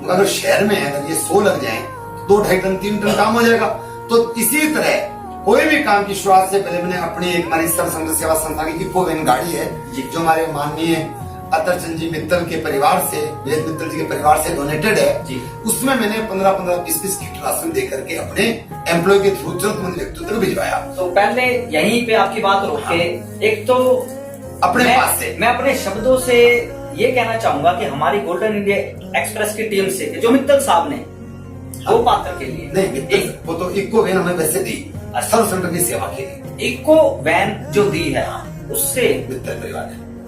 अगर शहर में अगर ये 100 लग जाए तो 2-2.5 टन 3 टन काम हो जाएगा। तो इसी तरह कोई भी काम की शुरुआत से पहले मैंने अपनी एक हमारी सर्व संगठन सेवा संस्था की इको वैन गाड़ी है, जो हमारे माननीय अतरचंद जी मित्तल के परिवार से, वेद मित्तल जी के परिवार से डोनेटेड है, उसमें मैंने 15-20 किट राशन दे करके अपने एम्प्लॉय के थ्रू जरूरतमंद व्यक्तियों तक भिजवाया। तो पहले यहीं पे आपकी बात रोके, एक तो अपने पास से मैं अपने शब्दों से ये कहना चाहूंगा कि हमारी गोल्डन इंडिया एक्सप्रेस की टीम से जो मित्तल साहब ने गो पात्र के लिए नहीं, वो तो इको वैन हमें वैसे दी सर्व संगठन की सेवा के लिए, इको वैन जो दी है उससे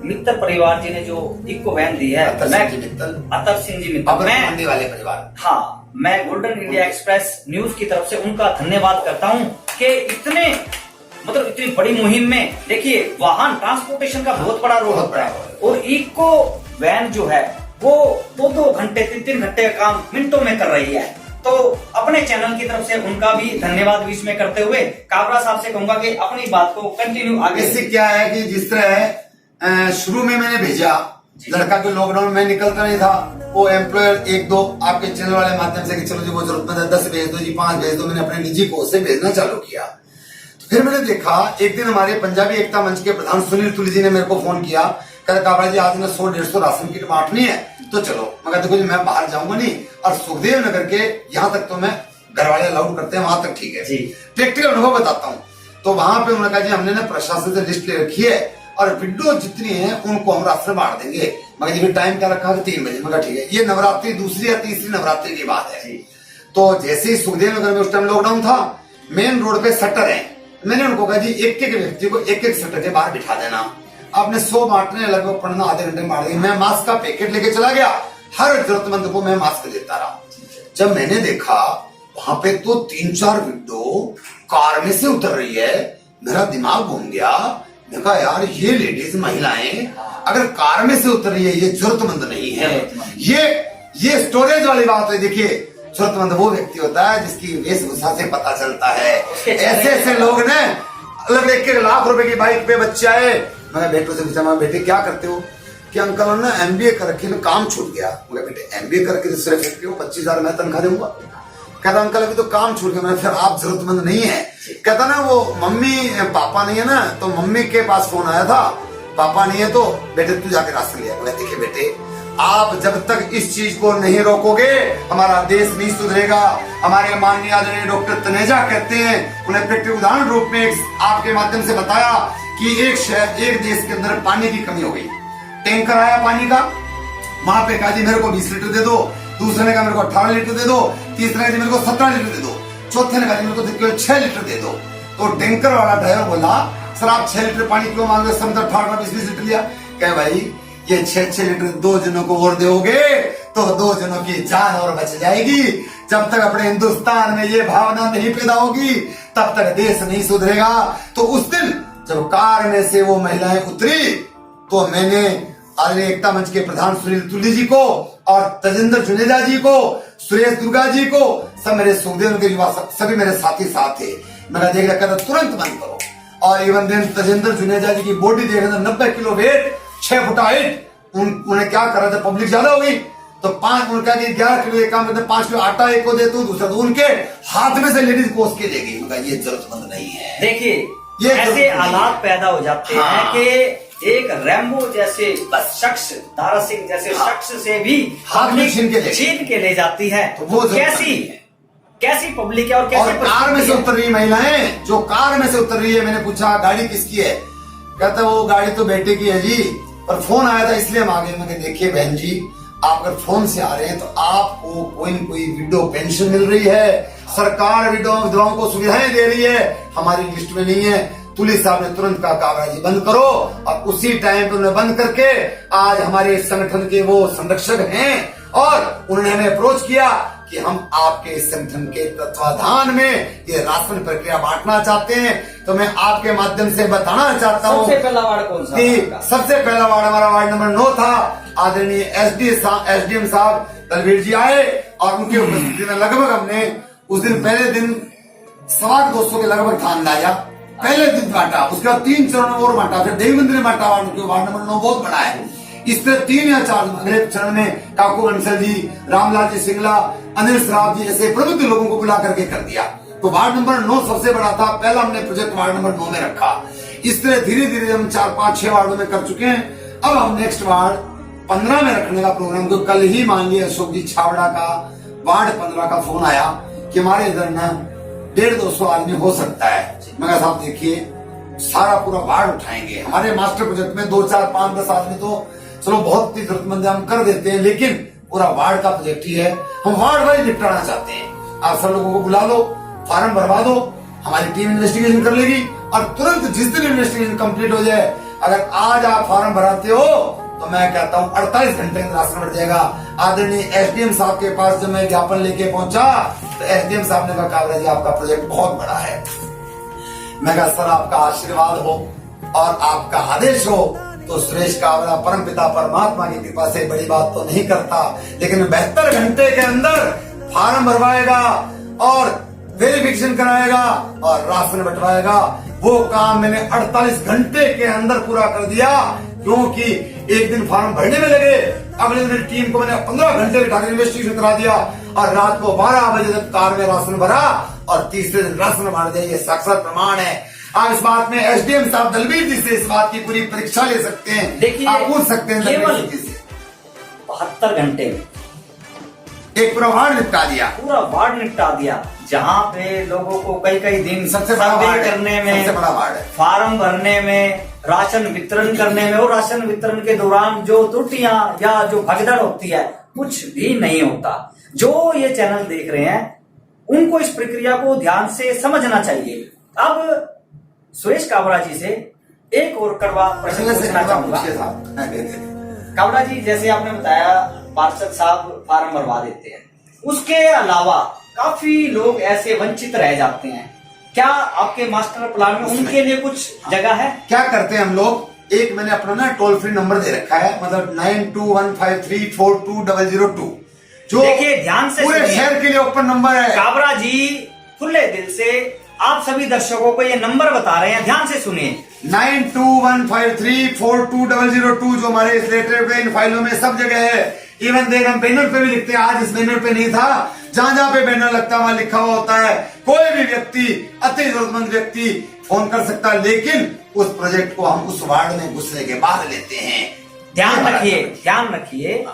मित्तल परिवार जी ने जो इको वैन दी है, अतर सिंह जी मित्तल वाले परिवार, हाँ, मैं गोल्डन इंडिया एक्सप्रेस न्यूज की तरफ से उनका धन्यवाद करता हूँ कि इतनी बड़ी मुहिम में देखिए वाहन ट्रांसपोर्टेशन का बहुत बड़ा रोल होता है, और इको वैन जो है वो 2-2 घंटे 3-3 घंटे का काम मिनटों में कर रही है। तो अपने चैनल की तरफ से उनका भी धन्यवाद बीच में करते हुए काबरा साहब से कहूंगा कि अपनी बात को कंटिन्यू आगे। इससे क्या है कि जिस तरह शुरू में मैंने भेजा लड़का के लॉकडाउन में निकलता नहीं था, वो एम्प्लॉयर 1-2 आपके चैनल वाले माध्यम से कि चलो जी वो जरूरतमंद है 10 भेज दो जी, 5 भेज दो, मैंने अपने निजी कोष से भेजना चालू किया। तो फिर मैंने देखा एक दिन हमारे पंजाबी एकता मंच के प्रधान सुनील तुली जी ने मेरे को फोन किया, कहते काबरा जी आज ना 100-150 राशन किट बांटनी है, तो चलो। मगर देखो जी मैं बाहर जाऊंगा नहीं, और सुखदेव नगर के यहाँ तक तो मैं घर वाले अलाउड करते हैं, वहां तक ठीक है। प्रैक्टिकल अनुभव बताता हूँ। तो वहां पे उन्होंने कहा जी हमने ना प्रशासन से लिस्ट ले रखी है और विंडो जितनी है उनको हम राशन बांट देंगे। मगर ये टाइम क्या रखा है 3 बजे। मगर ठीक है, ये नवरात्रि दूसरी या तीसरी नवरात्रि की बात है। तो जैसे ही सुखदेव नगर में उस टाइम लॉकडाउन था, मेन रोड पे शटर है, मैंने उनको कहा जी एक एक व्यक्ति को एक एक शटर के बाहर बिठा देना। आपने 100 बांटने लगभग पढ़ना आधे घंटे में बांट देंगे। मैं मास्क का पैकेट लेके चला गया, हर जरूरतमंद को मैं मास्क देता रहा। जब मैंने देखा वहां पे तो 3-4 विंडो कार में से उतर रही है, मेरा दिमाग घूम गया। मैं कहा यार ये लेडीज महिलाएं अगर कार में से उतर रही है, ये जरूरतमंद नहीं है। ये स्टोरेज वाली बात है। देखिए, जरूरतमंद वो व्यक्ति होता है जिसकी वेशभूषा से पता चलता है। ऐसे ऐसे लोग ने अलग 1 लाख रुपए की बाइक पे बच्चे आए। मैं बेटों से पूछा, बेटे क्या करते हो? कि अंकल ने MBA कर रखी, काम छूट गया। मगर बेटे MBA करके तो सिर्फ 25,000 मैं तनख्वाह दूंगा। कहता अंकल अभी तो काम छूट गया। मैंने फिर आप जरूरतमंद नहीं है। कहता ना वो मम्मी पापा नहीं है ना, तो मम्मी के पास फोन आया था, पापा नहीं है तो बेटे तू जाके राशन लिया। मैं देखिए बेटे, आप जब तक इस चीज को नहीं रोकोगे हमारा देश नहीं सुधरेगा। हमारे माननीय आदरणीय डॉक्टर तनेजा कहते हैं, उन्हें प्रैक्टिकल उदाहरण रूप में आपके माध्यम से बताया कि एक देश के अंदर पानी की कमी हो गई। टैंकर आया पानी का, वहां पे कहा जी मेरे को 20 लीटर दे दो, दूसरे ने कहा मेरे को 18 लीटर दे दो, तीसरे ने मेरे को 17 लीटर दे दो, चौथे ने कहा मेरे को 6 लीटर दे दो। तो टैंकर वाला ड्राइवर बोला सर आप 6 लीटर पानी क्यों मांग रहे? सब 18 20 लीटर लिया। कहे भाई ये 6 लीटर 2 जनों को और दोगे तो 2 जनों की जान और बच जाएगी। जब तक अपने हिंदुस्तान में ये भावना नहीं पैदा होगी तब तक देश नहीं सुधरेगा। तो उस दिन जब कार में से वो महिलाएं उतरी तो मैंने आदरणीय एकता मंच के प्रधान सुनील तुली जी को और तजेंद्र जुनेजा जी को, सुरेश दुर्गा जी को, सब मेरे सुखदेव के युवा सभी मेरे साथी साथ थे। मैंने देख रखा था तुरंत बंद करो। और इवन दिन तजेंद्र जुनेजा जी की बॉडी देख रहे थे, 90 किलो वेट, 6 फुट हाइट। उन्हें क्या कर रहा था, पब्लिक ज्यादा हो गई तो 5 उनका 11 किलो एक काम करते, 5 किलो आटा एक को दे तू, दूसरा तो उनके हाथ में से लेडीज कोस के देगी। उनका ये जरूरतमंद नहीं है। देखिए ऐसे हालात पैदा हो जाते हैं कि एक रैम्बो जैसे शख्स, दारा सिंह जैसे शख्स से भी छीन के ले जाती है। तो वो कैसी पब्लिक है और कैसे कार में से उतर रही महिलाएं, जो कार में से उतर रही है, मैंने पूछा गाड़ी किसकी है? कहता वो गाड़ी तो बेटे की है जी, पर फोन आया था इसलिए हम आ गए। मैंने देखिए बहन जी, आप अगर फोन से आ रहे हैं तो आपको कोई न कोई विडो पेंशन मिल रही है, सरकार विधवाओं को सुविधाएं दे रही है, हमारी लिस्ट में नहीं है। पुलिस साहब ने तुरंत कहा कागजात बंद करो और उसी टाइम पे उन्होंने बंद करके आज हमारे संगठन के वो संरक्षक हैं और उन्होंने हमें अप्रोच किया कि हम आपके संगठन के तत्वाधान में ये राशन प्रक्रिया बांटना चाहते हैं। तो मैं आपके माध्यम से बताना चाहता हूँ सबसे पहला वार्ड कौन सा? सबसे पहला वार्ड हमारा वार्ड नंबर 9 था। आदरणीय SDM साहब दलवीर जी आए और उनकी उपस्थिति में लगभग हमने उस दिन पहले दिन 250 के लगभग धान लाया, पहले दिन बांटा। उसके बाद 3 चरणों में और बांटा, फिर देवी मंदिर में बांटा। वार्ड नंबर 9 बहुत बड़ा है। इस तरह 3 या 4 अगले चरण में काकू बंसल जी, रामलाल जी सिंगला, अनिल श्राव जी जैसे प्रबुद्ध लोगों को बुला करके कर दिया। तो वार्ड नंबर 9 सबसे बड़ा था, पहला हमने प्रोजेक्ट वार्ड नंबर 9 में रखा। इस तरह धीरे धीरे हम 4, 5, 6 वार्डों में कर चुके हैं। अब हम नेक्स्ट वार्ड 15 में रखने का प्रोग्राम, तो कल ही मान लिया अशोक जी छावड़ा का वार्ड 15 का फोन आया कि हमारे इधर ना 150-200 आदमी हो सकता है। मगर साहब देखिए सारा पूरा वार्ड उठाएंगे। हमारे मास्टर प्रोजेक्ट में 2, 4, 5, 10 आदमी तो चलो बहुत ही जरूरतमंद हम कर देते हैं, लेकिन पूरा वार्ड का प्रोजेक्ट ही है, हम वार्ड वाइज निपटाना चाहते हैं। आप सब लोगों को बुला लो, फॉर्म भरवा दो, हमारी टीम इन्वेस्टिगेशन कर लेगी और तुरंत जिस दिन इन्वेस्टिगेशन कंप्लीट हो जाए, अगर आज आप फॉर्म भराते हो तो मैं कहता हूँ 48 घंटे में राशन बढ़ जाएगा। आदरणीय SDM साहब के पास जब मैं ज्ञापन लेके पहुंचा तो SDM साहब ने कहा काबरा जी आपका प्रोजेक्ट बहुत बड़ा है। मैं कहा सर आपका आशीर्वाद हो और आपका आदेश हो तो सुरेश काबरा परम पिता परमात्मा की कृपा से बड़ी बात तो नहीं करता, लेकिन 72 घंटे के अंदर फॉर्म भरवाएगा और वेरिफिकेशन कराएगा और राशन बंटवाएगा। वो काम मैंने 48 घंटे के अंदर पूरा कर दिया, क्योंकि एक दिन फॉर्म भरने में लगे, अगले दिन टीम को मैंने 15 घंटे बिठा इन्वेस्टिगेशन करा दिया और रात को 12 बजे तक कार में राशन भरा और तीसरे दिन राशन बांट दिया। ये साक्षात प्रमाण है। आप इस बात में SDM साहब दलबीर जी से इस बात की पूरी परीक्षा ले सकते हैं। देखिए आप पूछ सकते हैं केवल 72 घंटे में एक पूरा वार्ड निपटा दिया, पूरा वार्ड निपटा दिया, जहाँ पे लोगों को कई दिन सबसे बड़ा वार्ड करने में, सबसे बड़ा वार्ड है, फार्म भरने में राशन वितरण करने में और राशन वितरण के दौरान जो त्रुटियां या जो भगदड़ होती है कुछ भी नहीं होता। जो ये चैनल देख रहे हैं उनको इस प्रक्रिया को ध्यान से समझना चाहिए। अब सुरेश काबरा जी से एक और कड़वा प्रश्न पूछना चाहूंगा। काबरा जी, जैसे आपने बताया पार्षद साहब फार्म भरवा देते हैं, उसके अलावा काफी लोग ऐसे वंचित रह जाते हैं, क्या आपके मास्टर प्लान में उनके लिए कुछ जगह है? क्या करते हैं हम लोग, एक मैंने अपना ना टोल फ्री नंबर दे रखा है, मतलब 9215342002, जो देखिए ध्यान से पूरे शहर के लिए ओपन नंबर है। काबरा जी खुले दिल से आप सभी दर्शकों को ये नंबर बता रहे हैं, ध्यान से सुनिए। 9215342002 जो हमारे इस लेटर पे इन फाइलों में सब जगह है। इवन देख हम बैनर पे भी लिखते हैं, आज इस बैनर पे नहीं था, जहां जहां पे बैनर लगता है वहां लिखा हुआ होता है। कोई भी व्यक्ति, अति जरूरतमंद व्यक्ति फोन कर सकता है, लेकिन उस प्रोजेक्ट को हम उस वार्ड में घुसने के बाद लेते हैं। ध्यान रखिए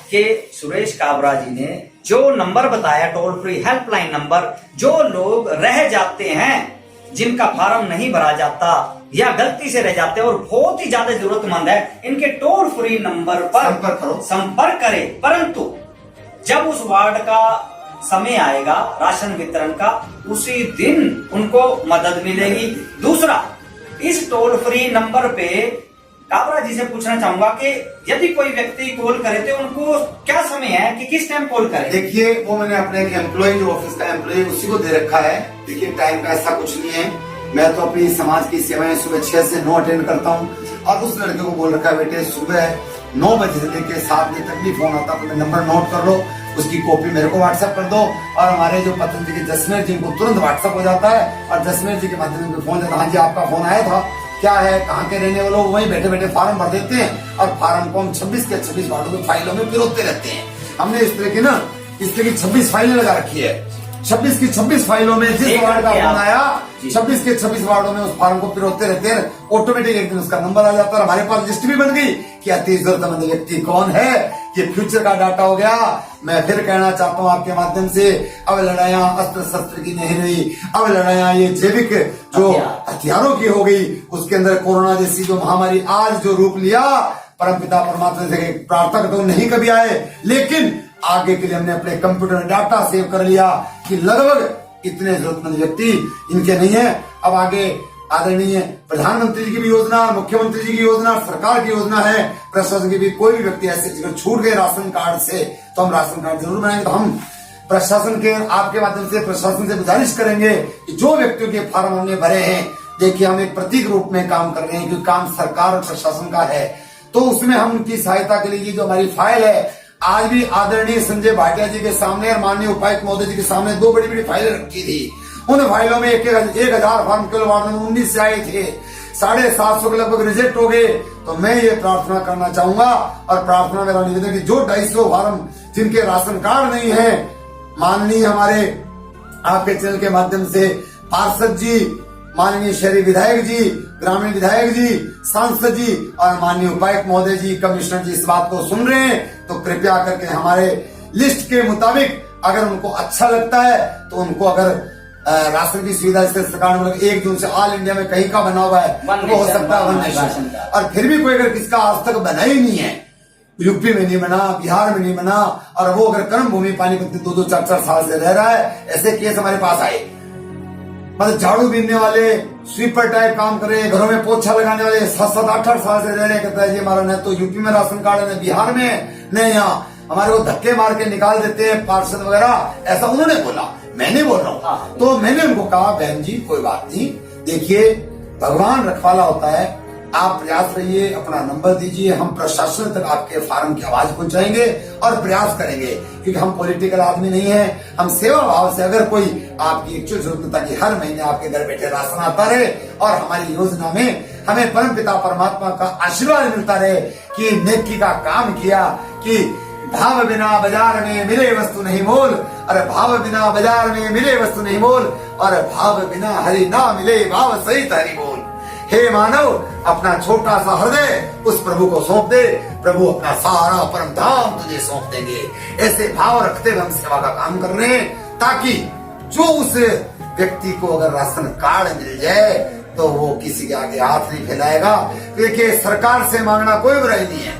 कि सुरेश काबरा जी ने जो नंबर बताया, टोल फ्री हेल्पलाइन नंबर, जो लोग रह जाते हैं, जिनका फार्म नहीं भरा जाता या गलती से रह जाते हैं और बहुत ही ज्यादा जरूरतमंद है, इनके टोल फ्री नंबर पर संपर्क करें। परंतु जब उस वार्ड का समय आएगा राशन वितरण का, उसी दिन उनको मदद मिलेगी। दूसरा, इस टोल फ्री नंबर पे काबरा जी से पूछना चाहूंगा कि यदि कोई व्यक्ति कॉल करे तो उनको क्या समय है कि किस टाइम कॉल करे? देखिए, वो मैंने अपने एक एम्प्लॉय, जो ऑफिस का एम्प्लॉय, उसी को दे रखा है। देखिए, टाइम का ऐसा कुछ नहीं है। मैं तो अपनी समाज की सेवाएं सुबह 6 से 9 अटेंड करता हूँ, और उस लड़के को बोल रखा है, बेटे सुबह 9 बजे से लेकर 7 बजे तक भी फोन आता है, तो नंबर नोट कर लो, उसकी कॉपी मेरे को व्हाट्सएप कर दो, और हमारे जो पतंजलि के जसमेर जी को तुरंत व्हाट्सएप हो जाता है, और जसमेर जी के माध्यम से फोन जाता है, हाँ जी आपका फोन आया था, क्या है, कहाँ के रहने वाले, वहीं बैठे बैठे फार्म भर देते हैं, और फार्म को हम 26 के 26 वार्डों की फाइलों में पिरोते रहते हैं। हमने इस तरह की 26 फाइलें लगा रखी है। 26 की 26 फाइलों में जिस वार्ड का फोन आया, 26 के 26 वार्डों में उस फार्म को पिरोते रहते हैं। ऑटोमेटिक एक दिन उसका नंबर आ जाता है। हमारे पास लिस्ट भी बन गई कि अति जरूरतमंद व्यक्ति कौन है। ये फ्यूचर का डाटा हो गया। मैं फिर कहना चाहता हूँ आपके माध्यम से, अब लड़ाइयां अस्त्र शस्त्र की नहीं रही, अब लड़ाइयां ये जैविक जो हथियारों की हो गई। उसके अंदर कोरोना जैसी जो महामारी आज जो रूप लिया, परमपिता परमात्मा से प्रार्थना करता हूँ नहीं कभी आए, लेकिन आगे के लिए हमने अपने कंप्यूटर में डाटा सेव कर लिया कि लगभग इतने जरूरतमंद व्यक्ति इनके नहीं है। अब आगे आदरणीय प्रधानमंत्री जी की भी योजना, मुख्यमंत्री जी की योजना, सरकार की योजना है, प्रशासन की भी, कोई भी व्यक्ति ऐसे अगर छूट गए राशन कार्ड से तो हम राशन कार्ड जरूर बनाएंगे। तो हम प्रशासन के, आपके माध्यम से प्रशासन से गुजारिश करेंगे कि जो व्यक्तियों के फार्म हमने भरे हैं, देखिए हम एक प्रतीक रूप में काम कर रहे हैं, क्योंकि काम सरकार और प्रशासन का है, तो उसमें हम उनकी सहायता के लिए जो हमारी फाइल है, आज भी आदरणीय संजय भाटिया जी के सामने और माननीय उपायुक्त महोदय जी के सामने 2 बड़ी बड़ी फाइलें रखी थी। उन फाइलों में 1000 फार्म केवल वार्ड में 19 से आए थे, 750 के लगभग रिजेक्ट हो गए। तो मैं ये प्रार्थना करना चाहूंगा, और प्रार्थना मेरा निवेदन कि जो 250 फार्म जिनके राशन कार्ड नहीं है, माननीय हमारे आपके चैनल के माध्यम से पार्षद जी, माननीय शहरी विधायक जी, ग्रामीण विधायक जी, सांसद जी और माननीय उपायुक्त महोदय जी, कमिश्नर जी इस बात को सुन रहे हैं, तो कृपया करके हमारे लिस्ट के मुताबिक अगर उनको अच्छा लगता है तो उनको अगर राशन की सुविधा जैसे सरकार ने 1 जून से ऑल इंडिया में कहीं का बना हुआ है, वो हो सकता है 1 नेशन, और फिर भी कोई अगर किसका आज तक बना ही नहीं है, यूपी में नहीं बना, बिहार में नहीं बना, और वो अगर कर्म भूमि पानीपत 2-2, 4-4 साल से रह रहा है, ऐसे केस हमारे पास आए। मतलब झाड़ू बीनने वाले, स्वीपर टाइप काम कर रहे हैं, घरों में पोछा लगाने वाले 7-7, 8-8 साल से रह रहे, कहता है जी हमारा न तो यूपी में राशन कार्ड है, न बिहार में, न यहाँ, हमारे को धक्के मार के निकाल देते हैं पार्षद वगैरह, ऐसा उन्होंने बोला, मैं नहीं बोल रहा हूँ। तो मैंने उनको कहा बहन जी कोई बात नहीं, देखिए भगवान रखवाला होता है, आप प्रयास रहिए, अपना नंबर दीजिए, हम प्रशासन तक आपके फार्म की आवाज पहुंचाएंगे और प्रयास करेंगे, क्योंकि हम पॉलिटिकल आदमी नहीं है, हम सेवा भाव से अगर कोई आपकी इच्छुक जरूरत ताकि हर महीने आपके घर बैठे राशन आता रहे और हमारी योजना में हमें परम पिता परमात्मा का आशीर्वाद मिलता रहे कि नेकी का काम किया, कि भाव बिना बाजार में मिले वस्तु नहीं मोल, अरे भाव बिना बाजार में मिले वस्तु नहीं मोल, और भाव बिना हरि ना मिले भाव सहित हरि बोल। हे मानव, अपना छोटा सा हृदय उस प्रभु को सौंप दे, प्रभु अपना सारा परम धाम तुझे सौंप देंगे। ऐसे भाव रखते हुए हम सेवा का काम कर रहे हैं, ताकि जो उस व्यक्ति को अगर राशन कार्ड मिल जाए तो वो किसी के आगे हाथ नहीं फैलाएगा। देखिए, सरकार से मांगना कोई बुराई नहीं है।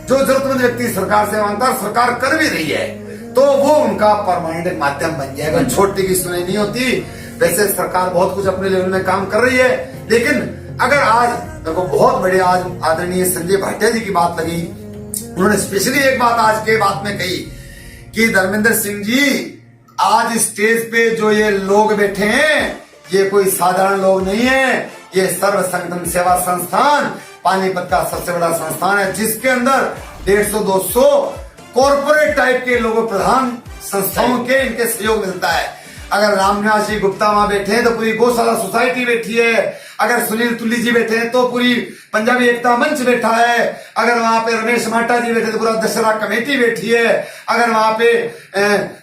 जो जरूरतमंद व्यक्ति सरकार से मांगता है, सरकार कर भी रही है, तो वो उनका परमानेंट माध्यम बन जाएगा। छोटी की सुनाई नहीं होती। वैसे सरकार बहुत कुछ अपने लेवल में काम कर रही है, लेकिन अगर आज देखो बहुत बड़े आज आदरणीय संजय भाटिया जी की बात लगी, उन्होंने स्पेशली एक बात आज के बात में कही कि धर्मेंद्र सिंह जी, आज स्टेज पे जो ये लोग बैठे हैं, ये कोई साधारण लोग नहीं है। ये सर्व संगठन सेवा संस्थान पानीपत का सबसे बड़ा संस्थान है, जिसके अंदर 150-200 कॉर्पोरेट टाइप के लोगों, प्रधान संस्थाओं के इनके सहयोग मिलता है। अगर रामनिवास जी गुप्ता वहां बैठे हैं तो पूरी गौशाला सोसाइटी बैठी है। अगर सुनील तुली जी बैठे हैं तो पूरी पंजाबी एकता मंच बैठा है। अगर वहां पे रमेश माटा जी बैठे तो पूरा दशहरा कमेटी बैठी है। अगर वहां पे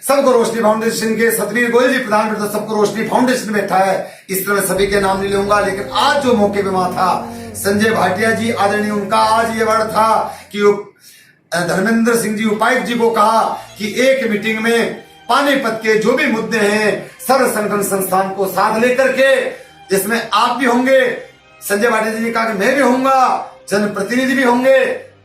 सबको रोशनी फाउंडेशन के सतवीर गोयल जी प्रधान बैठे तो सबको रोशनी फाउंडेशन बैठा है। इस तरह सभी के नाम नहीं लूंगा, लेकिन आज जो मौके पे वहां था संजय भाटिया जी आदरणीय, उनका आज ये वर्ड था कि धर्मेंद्र सिंह जी उपायुक्त जी को कहा कि एक मीटिंग में पानीपत के जो भी मुद्दे हैं सर्व संगठन संस्थान को साथ लेकर के, जिसमें आप भी होंगे, संजय भाटिया जी ने कहा कि मैं भी होऊंगा, जनप्रतिनिधि भी होंगे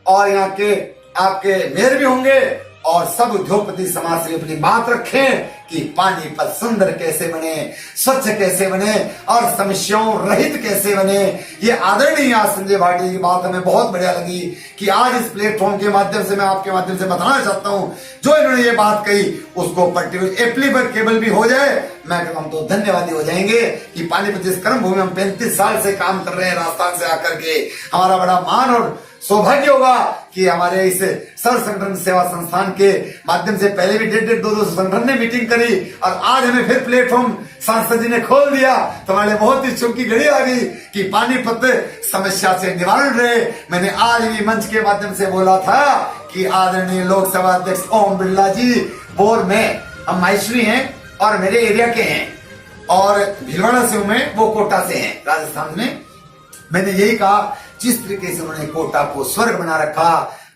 और यहाँ के आपके मेयर भी होंगे, और सब उद्योगपति समाज से अपनी बात रखें कि पानीपत सुंदर कैसे बने, स्वच्छ कैसे बने और समस्याओं रहित कैसे बने। ये आदरणीय संजय भाटिया की बात हमें बहुत बढ़िया लगी कि आज इस प्लेटफॉर्म के माध्यम से मैं आपके माध्यम से बताना चाहता हूं, जो इन्होंने ये बात कही उसको पर्टिकुलर एप्लीकेबल भी हो जाए, मैं कहता हूं तो धन्यवादी हो जाएंगे कि पानीपत जिस कर्म भूमि हम 35 साल से काम कर रहे हैं राजस्थान से आकर के, हमारा बड़ा मान और सौभाग्य होगा कि हमारे इस सर्व संगठन सेवा संस्थान के माध्यम से पहले भी 150-200 संगठन ने मीटिंग करी और आज हमें फिर प्लेटफॉर्म सांसद जी ने खोल दिया, तो हमारे बहुत ही शुभ की घड़ी आ गई कि पानीपत समस्या से निवारण रहे। मैंने आज भी मंच के माध्यम से बोला था कि आदरणीय लोकसभा अध्यक्ष ओम बिरला जी बोर में, हम माहेश्वरी हैं और मेरे एरिया के हैं और भीलवाड़ा से हूं मैं, वो कोटा से हैं राजस्थान में। मैंने यही कहा जिस तरीके से उन्होंने कोटा को स्वर्ग बना रखा,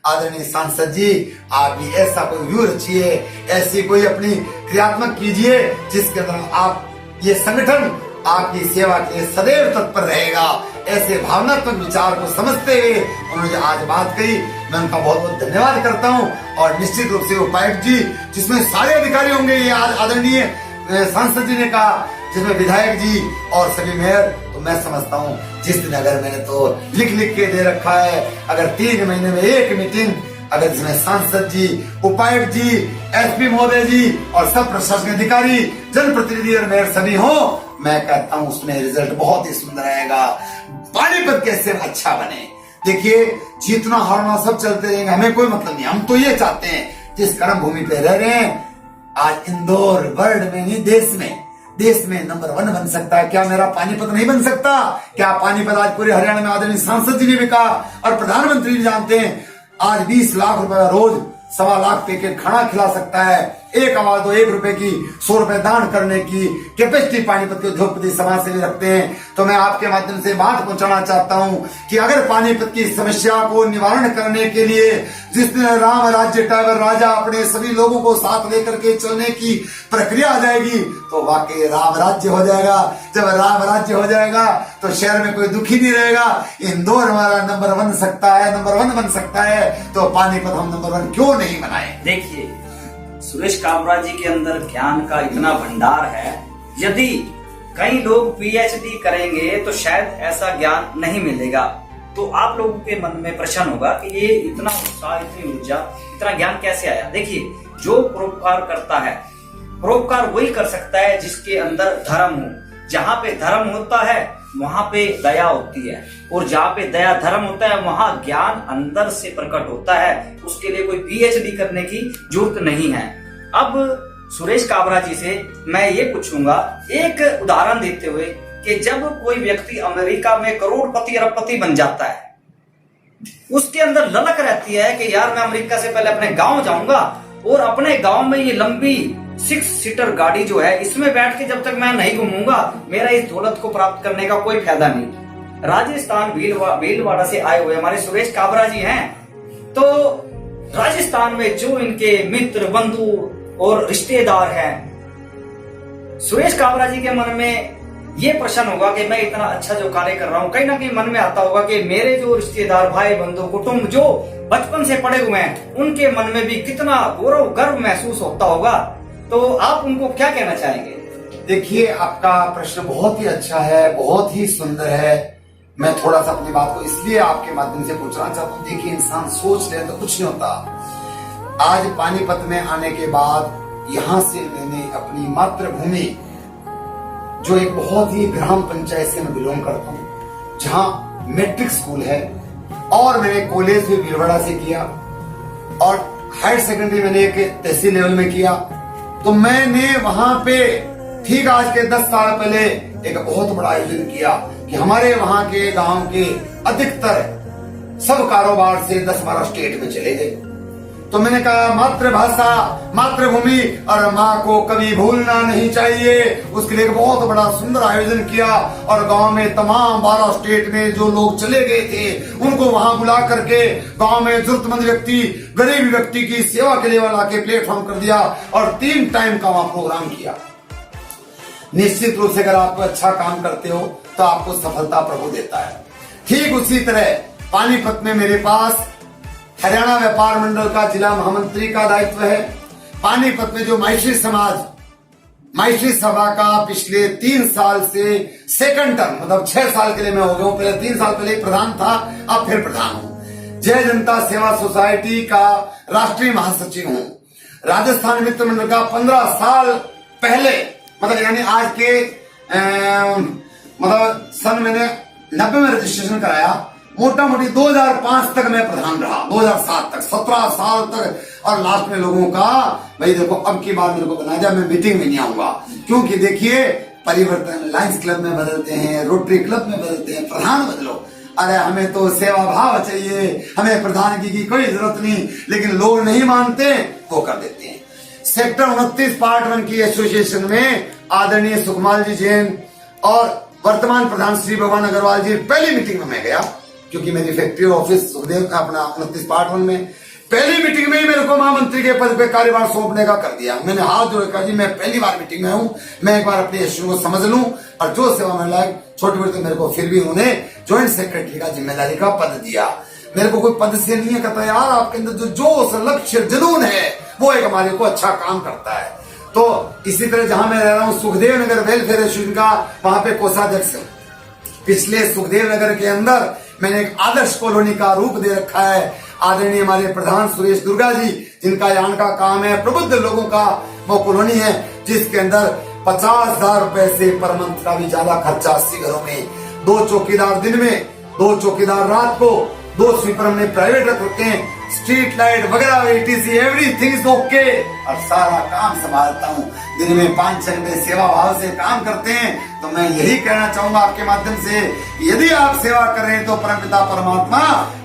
आदरणीय सांसद जी आप भी ऐसा कोई व्यू रचिए, ऐसी कोई अपनी क्रियात्मक कीजिए जिसके अंदर आप ये संगठन आपकी सेवा के लिए सदैव तत्पर रहेगा। ऐसे भावनात्मक विचार को समझते हुए उन्होंने आज बात कही, मैं उनका बहुत बहुत धन्यवाद करता हूं। और निश्चित रूप से उपायुक्त जी, जिसमें सारे अधिकारी होंगे, ये आदरणीय सांसद जी ने कहा, जिसमें विधायक जी और सभी मेयर, तो मैं समझता हूँ जिस दिन अगर मैंने तो लिख के दे रखा है, अगर 3 महीने में एक मीटिंग अगर जिसमें सांसद जी, उपायुक्त जी, एसपी महोदय जी और सब प्रशासनिक अधिकारी, जनप्रतिनिधि और मेयर सभी हो, मैं कहता हूँ उसमें रिजल्ट बहुत ही सुंदर आएगा। पानीपत कैसे अच्छा बने, देखिए जीतना हारना सब चलते रहेंगे, हमें कोई मतलब नहीं। हम तो ये चाहते हैं जिस कर्म भूमि पे रह रहे हैं, आज इंदौर वर्ल्ड में नहीं देश में नंबर 1 बन सकता है। क्या मेरा पानीपत नहीं बन सकता? क्या पानीपत आज पूरे हरियाणा में आदरणीय सांसद जी ने भी कहा और प्रधानमंत्री भी जानते हैं, आज 20 लाख रुपए रोज 1.25 लाख पैकेट खाना खिला सकता है। एक आवाज दो, 1 रुपए की 100 रुपए दान करने की कैपेसिटी पानीपत के उद्योगपति समाज से भी रखते हैं। तो मैं आपके माध्यम से बात पहुंचाना चाहता हूं कि अगर पानीपत की समस्या को निवारण करने के लिए जिस दिन राम राज्य टाइगर राजा अपने सभी लोगों को साथ लेकर के चलने की प्रक्रिया आ जाएगी, तो वाकई राम राज्य हो जाएगा। जब राम राज्य हो जाएगा तो शहर में कोई दुखी नहीं रहेगा। इंदौर हमारा नंबर 1 बन सकता है, तो पानीपत हम नंबर 1 क्यों नहीं बनाए? देखिए, सुरेश काबरा जी के अंदर ज्ञान का इतना भंडार है, यदि कई लोग पीएचडी करेंगे तो शायद ऐसा ज्ञान नहीं मिलेगा। तो आप लोगों के मन में प्रश्न होगा कि ये इतना उत्साह, इतनी ऊर्जा, इतना ज्ञान कैसे आया? देखिए, जो परोपकार करता है, परोपकार वही कर सकता है जिसके अंदर धर्म हो। जहाँ पे धर्म होता है वहां पे दया होती है, और जहाँ पे दया धर्म होता है वहां ज्ञान अंदर से प्रकट होता है। उसके लिए कोई पीएचडी करने की जरूरत नहीं है। अब सुरेश काबरा जी से मैं ये पूछूंगा, एक उदाहरण देते हुए, कि जब कोई व्यक्ति अमेरिका में करोड़पति अरबपति बन जाता है, उसके अंदर ललक रहती है कि यार मैं अमेरिका से पहले अपने गांव जाऊंगा और अपने गांव में ये लंबी 6 सीटर गाड़ी जो है, इसमें बैठ के जब तक मैं नहीं घूमूंगा, मेरा इस दौलत को प्राप्त करने का कोई फायदा नहीं। राजस्थान भीलवाड़ा से आए हुए हमारे सुरेश काबरा जी हैं, तो राजस्थान में जो इनके मित्र, बंधु और रिश्तेदार हैं, सुरेश काबरा जी के मन में ये प्रश्न होगा कि मैं इतना अच्छा जो कार्य कर रहा हूँ, कहीं ना कहीं मन में आता होगा कि मेरे जो रिश्तेदार, भाई बंधु, कुटुंब जो बचपन से पड़े हुए हैं, उनके मन में भी कितना गौरव गर्व महसूस होता होगा। तो आप उनको क्या कहना चाहेंगे? देखिए, आपका प्रश्न बहुत ही अच्छा है, बहुत ही सुंदर है। मैं थोड़ा सा अपनी बात को इसलिए आपके माध्यम से पूछना चाहता हूँ। देखिए, इंसान सोच ले तो कुछ नहीं होता। आज पानीपत में आने के बाद यहाँ से मैंने अपनी मातृभूमि, जो एक बहुत ही ग्राम पंचायत से मैं बिलोंग करता हूँ, जहाँ मैट्रिक स्कूल है, और मैंने कॉलेज भी भीलवाड़ा से किया, और हायर सेकेंडरी मैंने एक तहसील लेवल में किया। तो मैंने वहां पे ठीक आज के 10 साल पहले एक बहुत बड़ा आयोजन किया कि हमारे वहां के गांव के अधिकतर सब कारोबार से 10-12 स्टेट में चले गए। तो मैंने कहा, मातृभाषा, मातृभूमि और माँ को कभी भूलना नहीं चाहिए। उसके लिए एक बहुत बड़ा सुंदर आयोजन किया, और गांव में तमाम 12 स्टेट में जो लोग चले गए थे उनको वहां बुला करके गांव में जरूरतमंद व्यक्ति, गरीब व्यक्ति की सेवा के लिए वाला के प्लेटफॉर्म कर दिया, और 3 टाइम का वहां प्रोग्राम किया। निश्चित रूप से अगर आप अच्छा काम करते हो तो आपको सफलता प्रभु देता है। ठीक उसी तरह पानीपत में मेरे पास हरियाणा व्यापार मंडल का जिला महामंत्री का दायित्व है। पानीपत में जो माइश्री समाज, माइश्री सभा का पिछले 3 साल से सेकंड टर्म, मतलब 6 साल के लिए मैं हो गया हूँ। पहले 3 साल पहले प्रधान था, अब फिर प्रधान हूँ। जय जनता सेवा सोसाइटी का राष्ट्रीय महासचिव हूँ। राजस्थान मित्र मंडल का 15 साल पहले, मतलब यानी आज के मतलब सन मैंने 90 में रजिस्ट्रेशन कराया। मोटा मोटी 2005 तक मैं प्रधान रहा, 2007 तक, 17 साल तक। और लास्ट में लोगों का, भाई देखो अब की बार मेरे को बना दिया, मैं मीटिंग में नहीं आऊंगा, क्योंकि देखिए परिवर्तन लायंस क्लब में बदलते हैं, रोटरी क्लब में बदलते हैं, प्रधान बदलो। अरे हमें तो सेवा भाव चाहिए, हमें प्रधानगी की कोई जरूरत नहीं, लेकिन लोग नहीं मानते, वो कर देते हैं। सेक्टर 29 पार्ट 1 की एसोसिएशन में आदरणीय सुखमाल जी जैन और वर्तमान प्रधान श्री भगवान अग्रवाल जी पहली मीटिंग में मैं गया, क्योंकि मेरी फैक्ट्री ऑफिस सुखदेव अपना 29 पार्ट 1 में पहली मीटिंग में ही मेरे को महामंत्री के पद पे कार्यभार सौंपने का कर दिया। मैंने हाथ जोड़ कहा, जी मैं पहली बार मीटिंग में हूँ, मैं एक बार अपनी एसोसिएशन को समझ लूं, और जो सेवा में लायक छोटे बड़े मेरे को फिर भी उन्होंने ज्वाइंट सेक्रेटरी का जिम्मेदारी का पद दिया। मेरे को कोई पद से नहीं है, कहता यार आपके अंदर जो जोश, लक्ष्य, जुनून है वो एक हमारे को अच्छा काम करता है। तो इसी तरह जहां मैं रह रहा हूँ सुखदेव नगर वेलफेयर एसोसिएशन का, वहां पे कोषाध्यक्ष हूं। पिछले सुखदेव नगर के अंदर मैंने एक आदर्श कॉलोनी का रूप दे रखा है। आदरणीय हमारे प्रधान सुरेश दुर्गा जी, जिनका यहाँ का काम है प्रबुद्ध लोगों का वो कॉलोनी है, जिसके अंदर 50,000 रुपए से पर मंथ का भी ज्यादा खर्चा 80 घरों में, 2 चौकीदार दिन में, 2 चौकीदार रात को, 2 स्वीपर हमने प्राइवेट रख रखे हैं, स्ट्रीट लाइट वगैरह etc एवरीथिंग इज ओके, और सारा काम संभालता हूँ। दिन में 5 घंटे सेवा भाव से काम करते हैं। तो मैं यही कहना चाहूंगा आपके माध्यम से, यदि आप सेवा कर रहे हैं तो परमपिता परमात्मा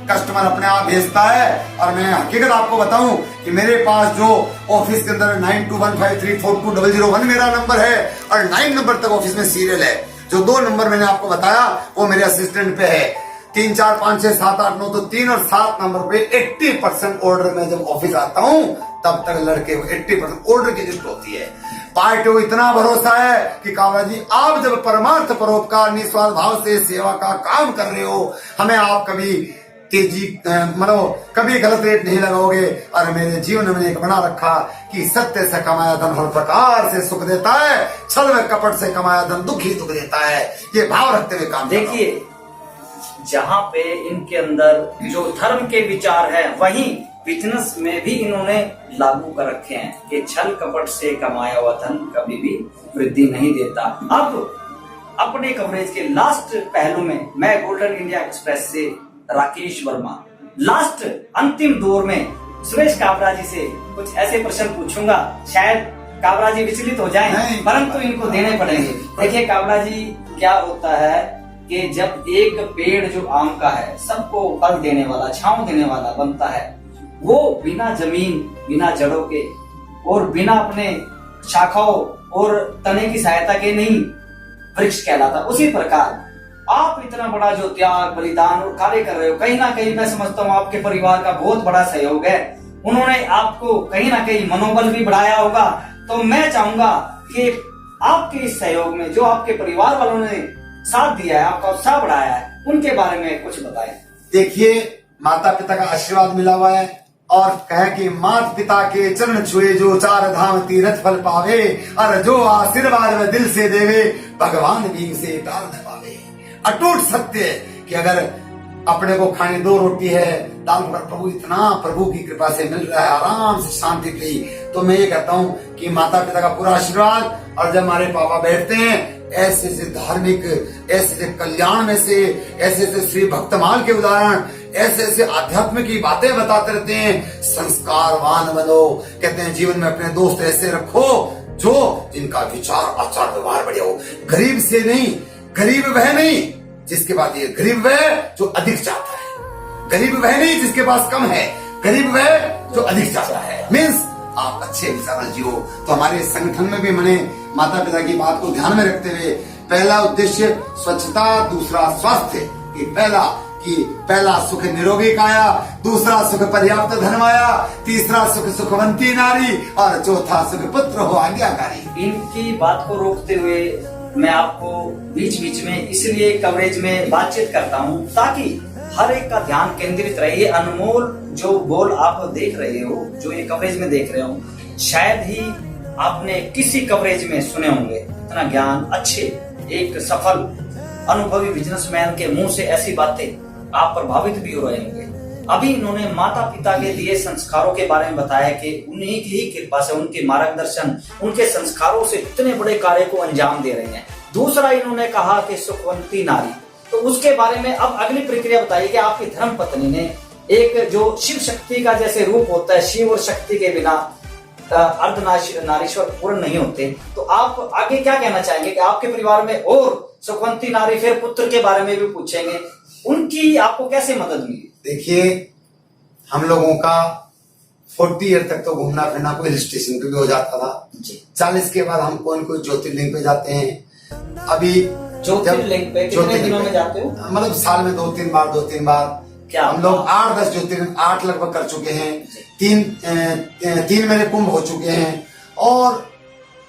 कस्टमर अपने आप भेजता है। और मैं हकीकत आपको बताऊं कि मेरे पास जो ऑफिस के अंदर 9215342001 मेरा नंबर है, और 9 नंबर तक ऑफिस में सीरियल है। जो 2 नंबर मैंने आपको बताया वो मेरे असिस्टेंट पे है। 3, 4, 5, 6, 7, 8, 9 तो 3 और 7 नंबर पे 80% ऑर्डर में जब ऑफिस आता हूँ तब तक लड़के 80% ऑर्डर की लिस्ट होती है। पार्टी को इतना भरोसा है कि कावड़ा जी आप जब परमार्थ परोपकार निस्वार्थ भाव से सेवा का काम कर रहे हो, हमें आप कभी तेजी कभी गलत रेट नहीं लगाओगे। और मेरे जीवन में मैंने एक बना रखा कि सत्य से कमाया धन हर प्रकार से सुख देता है, छल व कपट से कमाया धन दुख ही दुख देता है। ये भाव रखते हुए काम देखिए, जहाँ पे इनके अंदर जो धर्म के विचार है, वहीं बिजनेस में भी इन्होंने लागू कर रखे हैं कि छल कपट से कमाया हुआ धन कभी भी वृद्धि नहीं देता। अब अपने कवरेज के लास्ट पहलू में मैं गोल्डन इंडिया एक्सप्रेस से राकेश वर्मा लास्ट अंतिम दौर में सुरेश काबरा जी से कुछ ऐसे प्रश्न पूछूंगा, शायद काबरा जी विचलित हो जाएं, परंतु इनको देने पड़ेंगे। देखिए काबरा जी, क्या होता है कि जब एक पेड़ जो आम का है, सबको फल देने वाला, छांव देने वाला बनता है, वो बिना जमीन, बिना जड़ों के और बिना अपने शाखाओं और तने की सहायता के नहीं वृक्ष कहलाता। उसी प्रकार आप इतना बड़ा जो त्याग, बलिदान और कार्य कर रहे हो, कहीं ना कहीं मैं समझता हूँ आपके परिवार का बहुत बड़ा सहयोग है। उन्होंने आपको कहीं ना कहीं मनोबल भी बढ़ाया होगा। तो मैं चाहूंगा कि आपके इस सहयोग में जो आपके परिवार वालों ने साथ दिया है, आपका उत्साह बढ़ाया है, उनके बारे में कुछ बताएं। देखिए, माता पिता का आशीर्वाद मिला हुआ है और कहे कि माता पिता के चरण छुए जो चार धाम तीरथ फल पावे, और जो आशीर्वाद में दिल से देवे भगवान भी उसे टाल न पावे। अटूट सत्य है कि अगर अपने को खाने 2 रोटी है, दाल पर प्रभु इतना प्रभु की कृपा से मिल रहा है, आराम से शांति की, तो मैं ये कहता हूँ कि माता पिता का पूरा आशीर्वाद, और जब हमारे पापा बैठते हैं ऐसे से धार्मिक, ऐसे से कल्याण में से, ऐसे से श्री भक्तमाल के उदाहरण, ऐसे ऐसे आध्यात्म की बातें बताते रहते हैं। संस्कारवान बनो, कहते हैं जीवन में अपने दोस्त ऐसे रखो जो जिनका विचार आचार व्यवहार बढ़िया हो। गरीब से नहीं, गरीब वह नहीं जिसके पास ये, गरीब वह जो अधिक चाहता है। गरीब वह नहीं जिसके पास कम है, गरीब वह जो अधिक चाहता है। मीन्स आप अच्छे विचार जियो। तो हमारे संगठन में भी मैंने माता पिता की बात को ध्यान में रखते हुए पहला उद्देश्य स्वच्छता, दूसरा स्वास्थ्य, कि पहला सुख निरोगी काया, दूसरा सुख पर्याप्त धनमाया, तीसरा सुख सुखवंती नारी, और चौथा सुख पुत्र हो आज्ञाकारी। इनकी बात को रोकते हुए मैं आपको बीच बीच में इसलिए कवरेज में बातचीत करता हूँ ताकि हर एक का ध्यान केंद्रित रहे। ये अनमोल जो बोल आप देख रहे हो, जो ये कवरेज में देख रहे हो, शायद ही आपने किसी कवरेज में सुने होंगे। इतना ज्ञान, अच्छे एक सफल अनुभवी बिजनेसमैन के मुंह से ऐसी बातें आप प्रभावित भी हो रहे होंगे। अभी इन्होंने माता पिता के दिए संस्कारों के बारे में बताया कि उन्हीं की ही कृपा से, उनके मार्गदर्शन, उनके संस्कारों से इतने बड़े कार्य को अंजाम दे रहे हैं। दूसरा इन्होंने कहा कि सुखवंती नारी, तो उसके बारे में अब अगली प्रक्रिया बताइए कि आपकी धर्म पत्नी ने एक जो शिव शक्ति का जैसे रूप होता है, शिव और शक्ति के बिना अर्धनारीश्वर पूर्ण नहीं होते, तो आप आगे क्या कहना चाहेंगे कि आपके परिवार में और सुखवंती नारी, फिर पुत्र के बारे में भी पूछेंगे, उनकी आपको कैसे मदद मिली? देखिए, हम लोगों का 40 ईयर तक तो घूमना फिरना कोई हिल स्टेशन पे भी हो जाता था जी। 40 के बाद हम कोई ज्योतिर्लिंग पे जाते हैं। अभी ज्योतिर्लिंग पे कितने दिनों में जाते हो? मतलब साल में 2-3 बार क्या हम लोग 8-10 ज्योतिर्लिंग 8 लगभग कर चुके हैं। 3 मेरे कुंभ हो चुके हैं। और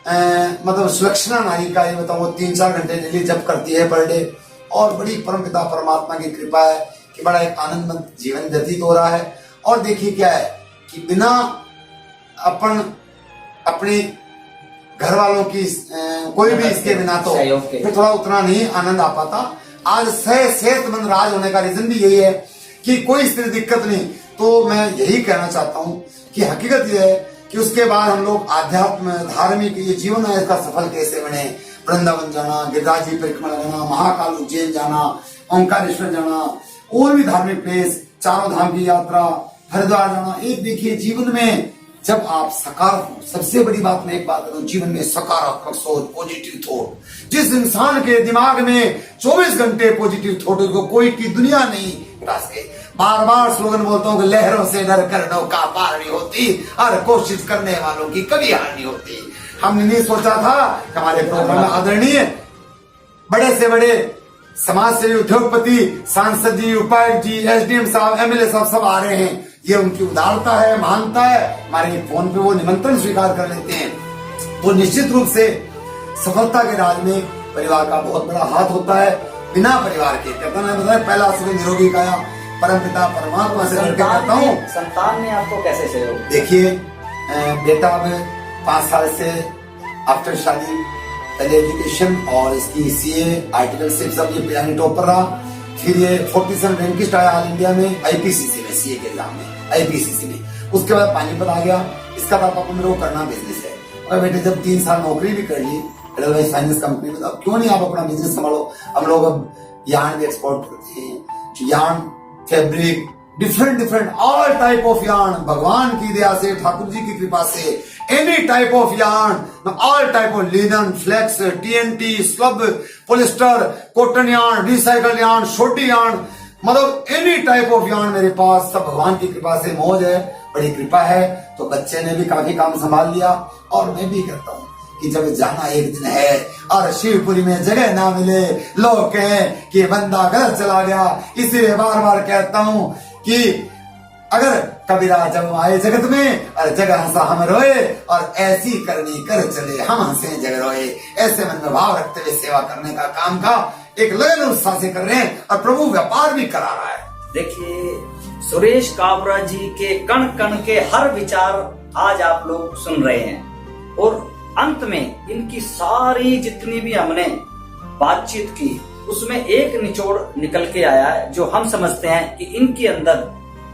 मतलब सुलक्षणा नारी का ये बताऊं, 3-4 घंटे डेली जप करती है पर डे, और बड़ी परमपिता परमात्मा की कृपा है कि बड़ा एक आनंदमय जीवन व्यतीत हो रहा है। और देखिए क्या है कि बिना अपने घर वालों की कोई भी इसके बिना तो फिर थोड़ा उतना नहीं आनंद आ पाता। आज सेहतमंद राज होने का रीजन भी यही है कि कोई इस तरह दिक्कत नहीं। तो मैं यही कहना चाहता हूँ कि हकीकत यह है कि उसके बाद हम लोग आध्यात्म, धार्मिक ये जीवन है इसका सफल कैसे बने। वृंदावन जाना, गिरिराज परिक्रमा करना, महाकाल उज्जैन जाना, ओंकारेश्वर जाना, और भी धार्मिक प्लेस, चारों धाम की यात्रा, हरिद्वार जाना। एक देखिए, जीवन में जब आप सकारात्मक, सबसे बड़ी बात मैं एक बात करूं, जीवन में सकारात्मक सोच, पॉजिटिव थॉट, जिस इंसान के दिमाग में 24 घंटे पॉजिटिव थॉट, उसको कोई की दुनिया नहीं उड़ा सके। बार बार स्लोगन बोलता हूँ कि लहरों से डर कर नौका पार नहीं होती, और कोशिश करने वालों की कभी हार नहीं होती। हमने नहीं सोचा था कि हमारे प्रोग्राम में आदरणीय बड़े से बड़े समाज सेवी, उद्योगपति, सांसद जी, उपायुक्त जी, एसडीएम साहब, एमएलए साहब सब आ रहे हैं। ये उनकी उदारता है, महानता है। हमारे फोन पे वो निमंत्रण स्वीकार कर लेते हैं। तो निश्चित रूप से सफलता के राज में परिवार का बहुत बड़ा हाथ होता है। बिना परिवार के कहता ना, बताया पहला सुख निरोगी काया, परमपिता परमात्मा से कहता हूँ। संतान ने आपको कैसे सहयोग? देखिए, बेटा अब 5 साल से आफ्टर शादी पहले एजुकेशन और इसकी सीए आर्टिकलशिप सब ये पियानी टॉपर रहा। फिर ये 47 रैंकिस्ट आया ऑल इंडिया में आईपीसीसी में, सीए के एग्जाम में आईपीसीसी में। उसके बाद पानीपत आ गया। इसका पापा को मेरे को करना बिजनेस है। और बेटे जब 3 साल नौकरी भी कर ली एडवाइस फाइनेंस कंपनी में, तो अब क्यों नहीं आप अपना बिजनेस संभालो। हम लोग अब यार्न भी एक्सपोर्ट करते हैं, yarn, fabric, different all type of yarn, भगवान की दया से, ठाकुर जी की कृपा से, any type of yarn, all type of linen, flax, TNT, slub, polyester, cotton yarn, recycle yarn, छोटी यार्न, मतलब एनी टाइप ऑफ यार्न मेरे पास, सब भगवान की कृपा से मौज है, बड़ी कृपा है। तो बच्चे ने भी काफी काम संभाल लिया। और मैं भी करता हूँ कि जब जाना एक दिन है और शिवपुरी में जगह ना मिले, लोग कहें कि बंदा गलत चला गया। इसीलिए बार बार कहता हूँ कि अगर कबीरा जब आए जगत में और जग हंसा हम रोए, और ऐसी करनी कर चले हम हंसे जग रोए। ऐसे मन में भाव रखते हुए सेवा करने का काम का एक लगन उत्साह से कर रहे हैं, और प्रभु व्यापार भी करा रहा है। देखिए, सुरेश काबरा जी के कण कण के हर विचार आज आप लोग सुन रहे हैं, और अंत में इनकी सारी जितनी भी हमने बातचीत की उसमें एक निचोड़ निकल के आया है, जो हम समझते हैं कि इनके अंदर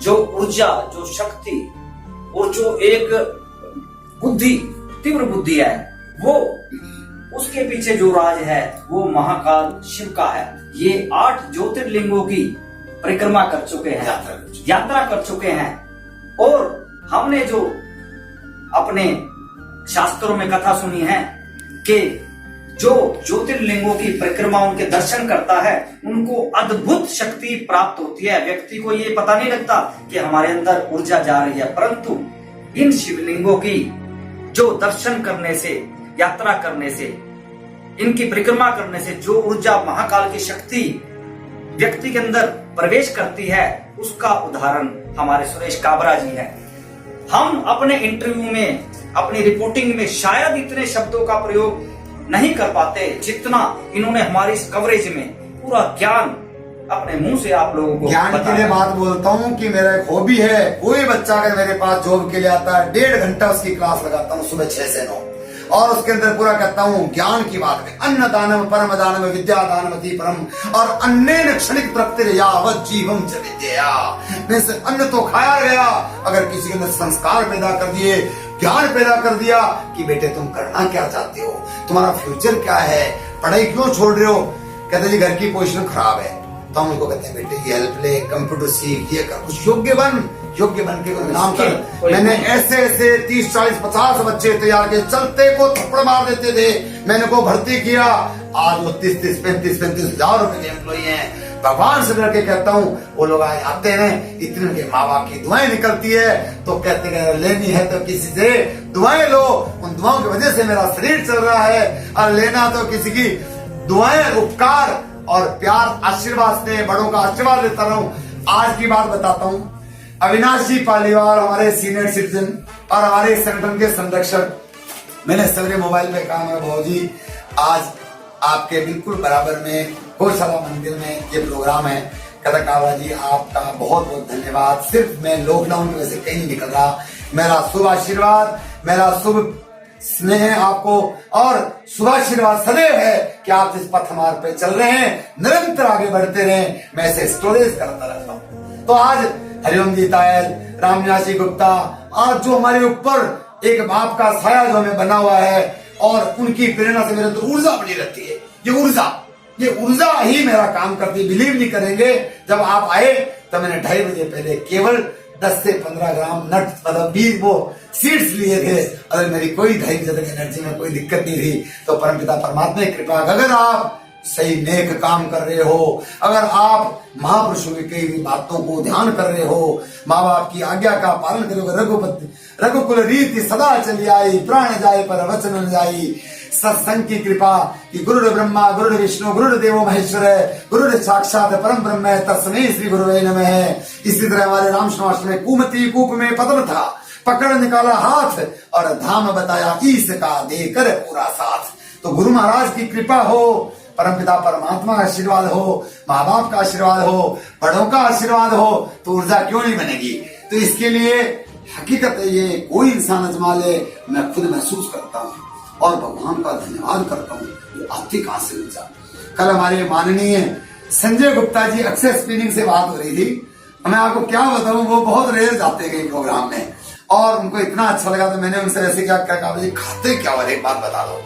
जो ऊर्जा, जो शक्ति और जो एक बुद्धि, तीव्र बुद्धि है, वो उसके पीछे जो राज है वो महाकाल शिव का है। ये 8 ज्योतिर्लिंगों की परिक्रमा कर चुके हैं, यात्रा कर चुके हैं, और हमने जो अपने शास्त्रों में कथा सुनी है कि जो ज्योतिर्लिंगों की परिक्रमा उनके दर्शन करता है उनको अद्भुत शक्ति प्राप्त होती है। व्यक्ति को ये पता नहीं लगता कि हमारे अंदर ऊर्जा जा रही है, परंतु इन शिवलिंगों की जो दर्शन करने से, यात्रा करने से, इनकी परिक्रमा करने से जो ऊर्जा, महाकाल की शक्ति व्यक्ति के अंदर प्रवेश करती है, उसका उदाहरण हमारे सुरेश काबरा जी है। हम अपने इंटरव्यू में, अपनी रिपोर्टिंग में शायद इतने शब्दों का प्रयोग नहीं कर पाते जितना इन्होंने हमारी इस कवरेज में पूरा ज्ञान अपने मुंह से आप लोगों को ज्ञान के लिए बात बोलता हूँ कि मेरा एक हॉबी है। कोई बच्चा अगर मेरे पास जॉब के लिए आता है, 1.5 घंटा उसकी क्लास लगाता हूँ सुबह 6 से 9, और उसके अंदर पूरा करता हूँ ज्ञान की बात में। अन्न दानम परम दानम विद्या दानमति परम, और अन्य क्षणिक तृप्ति यावत जीवम च विद्या। वैसे अन्न तो खाया गया, अगर किसी के अंदर संस्कार पैदा कर दिए, ज्ञान पैदा कर दिया कि बेटे तुम करना क्या चाहते हो, तुम्हारा फ्यूचर क्या है, पढ़ाई क्यों छोड़ रहे हो, कहते जी घर की पोजीशन खराब है, तो हम उनको कहते हैं बेटे ये हेल्प ले, कंप्यूटर सीख, ये कर, कुछ योग्य बन के नाम कर। मैंने ऐसे 30, 40, 50 बच्चे तैयार किए, चलते को थप्पड़ मार देते थे, मैंने को भर्ती किया, आज वो 30, 35 हजार रुपए के एम्प्लॉई हैं। भगवान से करके कहता हूँ, वो लोग आते हैं, इतने उनके माँ बाप की दुआएं निकलती है, तो कहते हैं लेनी है तो किसी से दुआएं लो, उन दुआओं की वजह से मेरा शरीर चल रहा है, और लेना तो किसी की दुआएं, उपकार और प्यार, आशीर्वाद से, बड़ों का आशीर्वाद लेता रहूं। आज की बात बताता हूँ, अविनाश जी पालीवाल हमारे सीनियर सिटीजन और हमारे संगठन के संरक्षक, मैंने सवेरे मोबाइल पे कहा है भाजी आज आपके बिल्कुल बराबर में गौशाला मंदिर में ये प्रोग्राम है। कहता काबरा जी आपका बहुत बहुत धन्यवाद, सिर्फ मैं लॉकडाउन की वजह से कहीं नहीं निकल रहा, मेरा शुभ आशीर्वाद, मेरा शुभ स्नेह आपको और शुभ आशीर्वाद सदैव है कि आप जिस पथ मार्ग पे चल रहे हैं निरंतर आगे बढ़ते रहें, मैं इसे स्टोरेज करता रहता हूँ। तो आज हरिओम जी तायल, रामनिवासी गुप्ता, आज जो हमारे ऊपर एक बाप का साया जो हमें बना हुआ है, और उनकी प्रेरणा से मेरे अंदर ऊर्जा बनी रहती है। ये ऊर्जा ही मेरा काम करती है। बिलीव नहीं करेंगे, जब आप आए तब मैंने 2:30 बजे पहले केवल 10 से 15 ग्राम नट मतलब 20 वो सीड्स लिए थे। अगर मेरी कोई 2:30 बजे तक एनर्जी में कोई दिक्कत नहीं थी, तो परमपिता परमात्मा की कृपा, अगर आप सही नेक काम कर रहे हो, अगर आप महापुरुषों की कई हुई बातों को ध्यान कर रहे हो, माँ बाप की आज्ञा का पालन करोगे, रघुकुल रीति सदा चली आई, प्राण जाए पर वचन न जाई। सत्संग की कृपा कि गुरु ब्रह्मा गुरु विष्णु गुरु देवो महेश्वर है, गुरु साक्षात परम ब्रह्म है, तस्मै श्री गुरुवे नमः है। इसी तरह हमारे रामकृष्ण में कुमति कूप में पद्म था, पकड़ निकाला हाथ और धाम बताया ईश का, देकर पूरा साथ। तो गुरु महाराज की कृपा हो, परमपिता परमात्मा का आशीर्वाद हो, माँ बाप का आशीर्वाद हो, बड़ों का आशीर्वाद हो, तो ऊर्जा क्यों नहीं बनेगी। तो इसके लिए हकीकत है, ये कोई इंसान अजमा ले, मैं खुद महसूस करता हूँ और भगवान का धन्यवाद करता हूँ। ये आती कहां से ऊर्जा। कल हमारे माननीय संजय गुप्ता जी अक्षय स्पिनिंग से बात हो रही थी, मैं आपको क्या बताऊं, वो बहुत रेयर जाते गए प्रोग्राम में, और उनको इतना अच्छा लगा, तो मैंने उनसे वैसे क्या कहा, खाते क्या, और एक बात बता दो।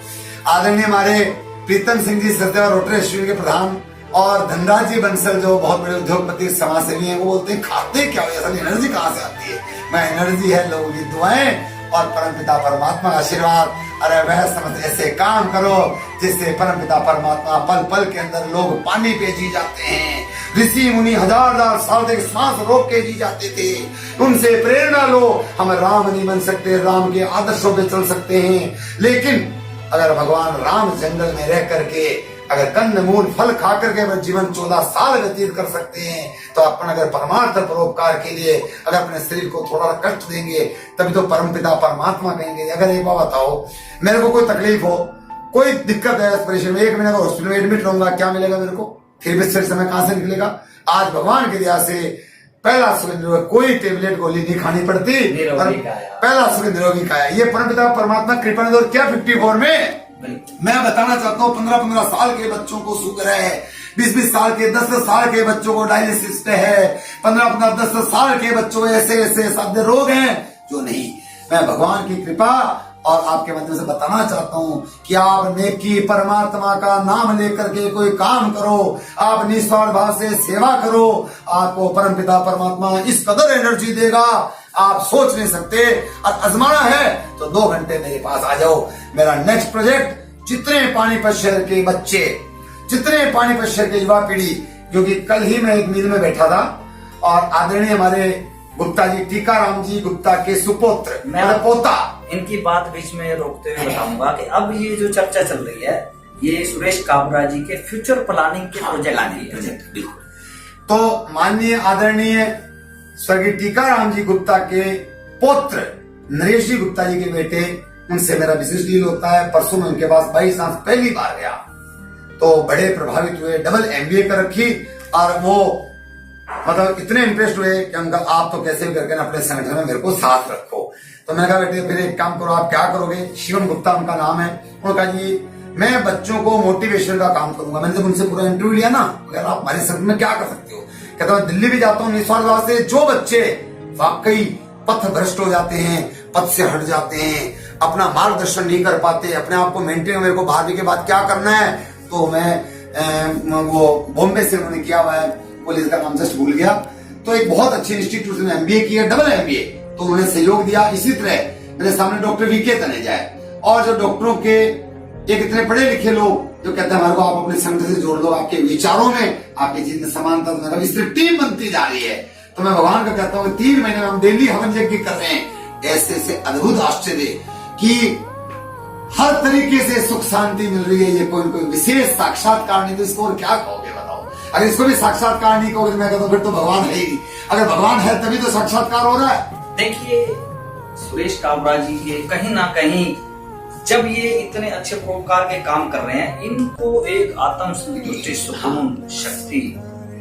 आदरणीय हमारे प्रीतम सिंह जी सत्या रोटरी इंस्टीट्यूट के प्रधान और धनराज जी बंसल जो बहुत बड़े उद्योगपति समाज सेवी हैं, वो बोलते हैं खाते क्या हो, असल एनर्जी कहाँ से आती है। मैं एनर्जी है लोगों की दुआएं और परमपिता परमात्मा का आशीर्वाद। अरे वह समझ ऐसे काम करो जिससे परमपिता परमात्मा पल पल के अंदर, लोग पानी पे जी जाते हैं, ऋषि मुनि हजार साल तक सांस रोक के जी जाते थे, उनसे प्रेरणा लो। हम राम नहीं बन सकते, राम के आदर्शों पे चल सकते हैं, लेकिन अगर भगवान राम जंगल में रह करके अगर कंद मूल फल खा करके अगर जीवन 14 साल व्यतीत कर सकते हैं, तो अपन अगर परमार्थ परोपकार के लिए अगर अपने शरीर को थोड़ा कष्ट देंगे तभी तो परमपिता परमात्मा कहेंगे। अगर एक बात बताओ, मेरे को कोई तकलीफ हो, कोई दिक्कत है, परेशानी में 1 महीने का हॉस्पिटल में एडमिट रहूंगा, क्या मिलेगा मेरे को? फिर भी शरीर समय कहां से निकलेगा? आज भगवान की दया से पहला सुख कोई टेबलेट गोली नहीं खानी पड़ती, पहला सुख निरोगी काया। ये परमपिता परमात्मा कृपा ने क्या 54 में मैं बताना चाहता हूँ 15-15 साल के बच्चों को शुगर है, 20-20 साल के 10-10 साल के बच्चों को डायलिसिस है, 15-15 10-10 साल के बच्चों को ऐसे साध्य रोग हैं जो नहीं। मैं भगवान की कृपा और आपके माध्यम से बताना चाहता हूँ कि आप नेकी परमात्मा का नाम लेकर के कोई काम करो, आप निस्वार्थ भाव से सेवा करो, आपको परमपिता परमात्मा इस कदर एनर्जी देगा आप सोच नहीं सकते। और आजमाना है तो 2 घंटे मेरे पास आ जाओ। मेरा नेक्स्ट प्रोजेक्ट जितने पानीपत शहर के बच्चे, जितने पानीपत शहर के युवा पीढ़ी, क्योंकि कल ही मैं एक मील में बैठा था और आदरणीय हमारे गुप्ता जी, टीकाराम जी गुप्ता के सुपुत्र, मेरा पोता, इनकी बात बीच में रोकते हुए बताऊंगा कि अब ये जो चर्चा चल रही है ये सुरेश काबरा जी के फ्यूचर प्लानिंग के प्रोजेक्ट। तो माननीय आदरणीय स्वर्गीय टीकाराम जी गुप्ता के पुत्र नरेश जी गुप्ता जी के बेटे, उनसे मेरा बिजनेस डील होता है। परसों में उनके पास 22 साल पहली बार गया तो बड़े प्रभावित हुए, डबल MBA कर रखी और वो मतलब इतने इंटरेस्ट हुए कि अंकल आप तो कैसे भी करके अपने संगठन में मेरे को साथ रखो। तो मैंने कहा बेटे फिर एक काम करो, आप क्या करोगे? शिवम गुप्ता उनका नाम है। उन्होंने कहा जी मैं बच्चों को मोटिवेशन का काम करूंगा। मैंने जब उनसे पूरा इंटरव्यू लिया ना, अगर आप हमारे संगठन में क्या कर सकते हो, कहता मैं दिल्ली भी जाता हूँ निस्वार्थ भाव से। जो बच्चे वाकई पथ भ्रष्ट हो जाते हैं, पथ से हट जाते हैं, अपना मार्गदर्शन नहीं कर पाते, अपने आप को मेंटेन, मेरे को 12वीं के बाद क्या करना है, तो मैं वो बॉम्बे से उन्होंने किया हुआ है, कॉलेज का नाम जस्ट भूल गया, तो एक बहुत अच्छे इंस्टीट्यूट में MBA किया, डबल MBA, तो उन्होंने सहयोग दिया। इसी तरह मेरे सामने डॉक्टर VK तनेजा है और जो डॉक्टरों के एक इतने पढ़े लिखे लोग जो कहते हैं हमारे को आप अपने संगठन से जोड़ दो, आपके विचारों में आपकी चीज में समानता, मतलब इस तरह टीम बनती जा रही है। तो मैं भगवान का कहता हूँ 3 महीने में हम डेली हवन यज्ञ कर रहे हैं। ऐसे ऐसे अद्भुत आश्चर्य कि हर तरीके से सुख शांति मिल रही है। ये कोई विशेष साक्षात्कार नहीं, तो इसको और क्या कहोगे बताओ? अगर इसको भी साक्षात्कार नहीं कहोगे तो मैं कहता हूँ फिर तो भगवान है ही। अगर भगवान है तभी तो साक्षात्कार हो रहा है। देखिए सुरेश काबरा जी ये कहीं ना कहीं जब ये इतने अच्छे परोपकार के काम कर रहे हैं, इनको एक आत्म संतुष्टि, सुकून, शक्ति,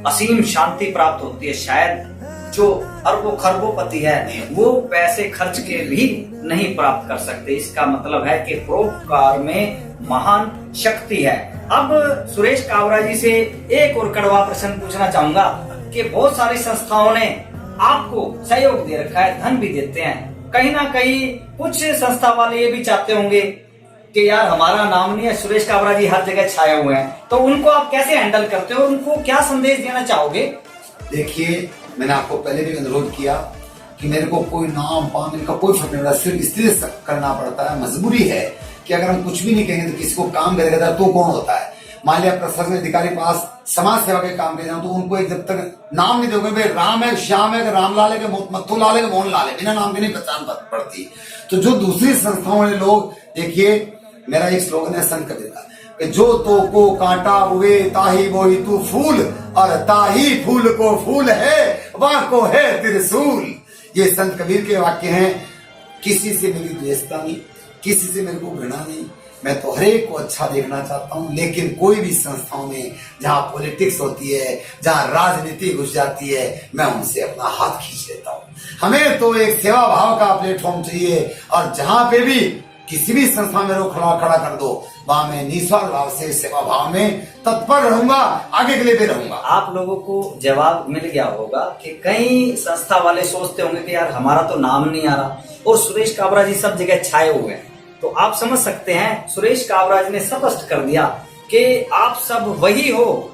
असीम शांति प्राप्त होती है। शायद जो अरबों खरबों पति है वो पैसे खर्च के भी नहीं प्राप्त कर सकते। इसका मतलब है कि परोपकार में महान शक्ति है। अब सुरेश काबरा जी से एक और कड़वा प्रश्न पूछना चाहूंगा कि बहुत सारी संस्थाओं ने आपको सहयोग दे रखा है, धन भी देते हैं, कहीं ना कहीं कुछ संस्था वाले ये भी चाहते होंगे कि यार हमारा नाम नहीं है, सुरेश काबरा जी हर जगह छाए हुए हैं, तो उनको आप कैसे हैंडल करते हो? उनको क्या संदेश देना चाहोगे? देखिए मैंने आपको पहले भी अनुरोध किया कि मेरे को कोई नाम पाने का कोई फर्क नहीं पड़ता, सिर्फ इसलिए करना पड़ता है, मजबूरी है कि अगर हम कुछ भी नहीं कहेंगे तो किसी को काम करेगा तो कौन होता है। मान लिया प्रशासनिक अधिकारी पास समाज सेवा के काम के जाऊं तो उनको एक जब तक नाम नहीं दोगे, भाई राम है, श्याम है, रामलाल है, मत्थू लाल है, मोहन लाल है, बिना नाम के नहीं पहचान पड़ती। तो जो दूसरी संस्थाओं वाले लोग, देखिए मेरा एक स्लोगन है संत कबीर का, जो तो को कांटा हुए ताही वो ही तू फूल, और ताही फूल को फूल है वह को है त्रिशूल। ये संत कबीर के वाक्य हैं। किसी से मेरी द्वेषता नहीं, किसी से मेरे को घृणा नहीं, मैं तो हरेक को अच्छा देखना चाहता हूं। लेकिन कोई भी संस्थाओं में जहां पॉलिटिक्स होती है, जहां राजनीति घुस जाती है, मैं उनसे अपना हाथ खींच लेता हूं। हमें तो एक सेवा भाव का प्लेटफॉर्म चाहिए, और जहां पे भी किसी भी संस्था में खड़ा कर दो, वहां मैं निस्वार्थ भाव से सेवा भाव में तत्पर रहूंगा, आगे के लिए भी रहूंगा। आप लोगों को जवाब मिल गया होगा कि कई संस्था वाले सोचते होंगे कि यार हमारा तो नाम नहीं आ रहा और सुरेश काबरा जी सब जगह छाए हुए हैं। तो आप समझ सकते हैं सुरेश काबरा जी ने स्पष्ट कर दिया कि आप सब वही हो,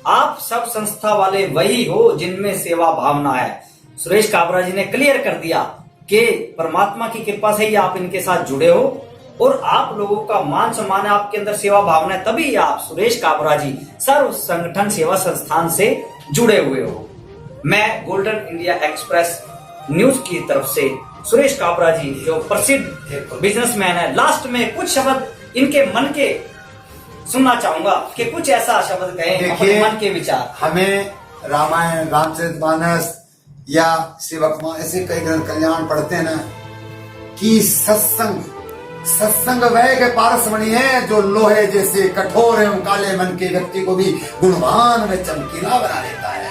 आप सब संस्था वाले वही हो जिनमें सेवा भावना है। सुरेश काबरा जी ने क्लियर कर दिया कि परमात्मा की कृपा से ही आप इनके साथ जुड़े हो और आप लोगों का मान सम्मान है, आपके अंदर सेवा भावना है, तभी आप सुरेश काबरा जी सर्व संगठन सेवा संस्थान से जुड़े हुए हो। मैं गोल्डन इंडिया एक्सप्रेस न्यूज की तरफ से सुरेश काबरा जी जो प्रसिद्ध बिजनेसमैन है, लास्ट में कुछ शब्द इनके मन के सुनना चाहूंगा कि कुछ ऐसा शब्द कहें अपने मन के विचार। हमें रामायण, रामचरितमानस या शिवकुमार ऐसे कई ग्रंथ कल्याण पढ़ते हैं ना कि सत्संग वह के पारसमणि है जो लोहे जैसे कठोर एवं काले मन के व्यक्ति को भी गुणवान में चमकीला बना देता है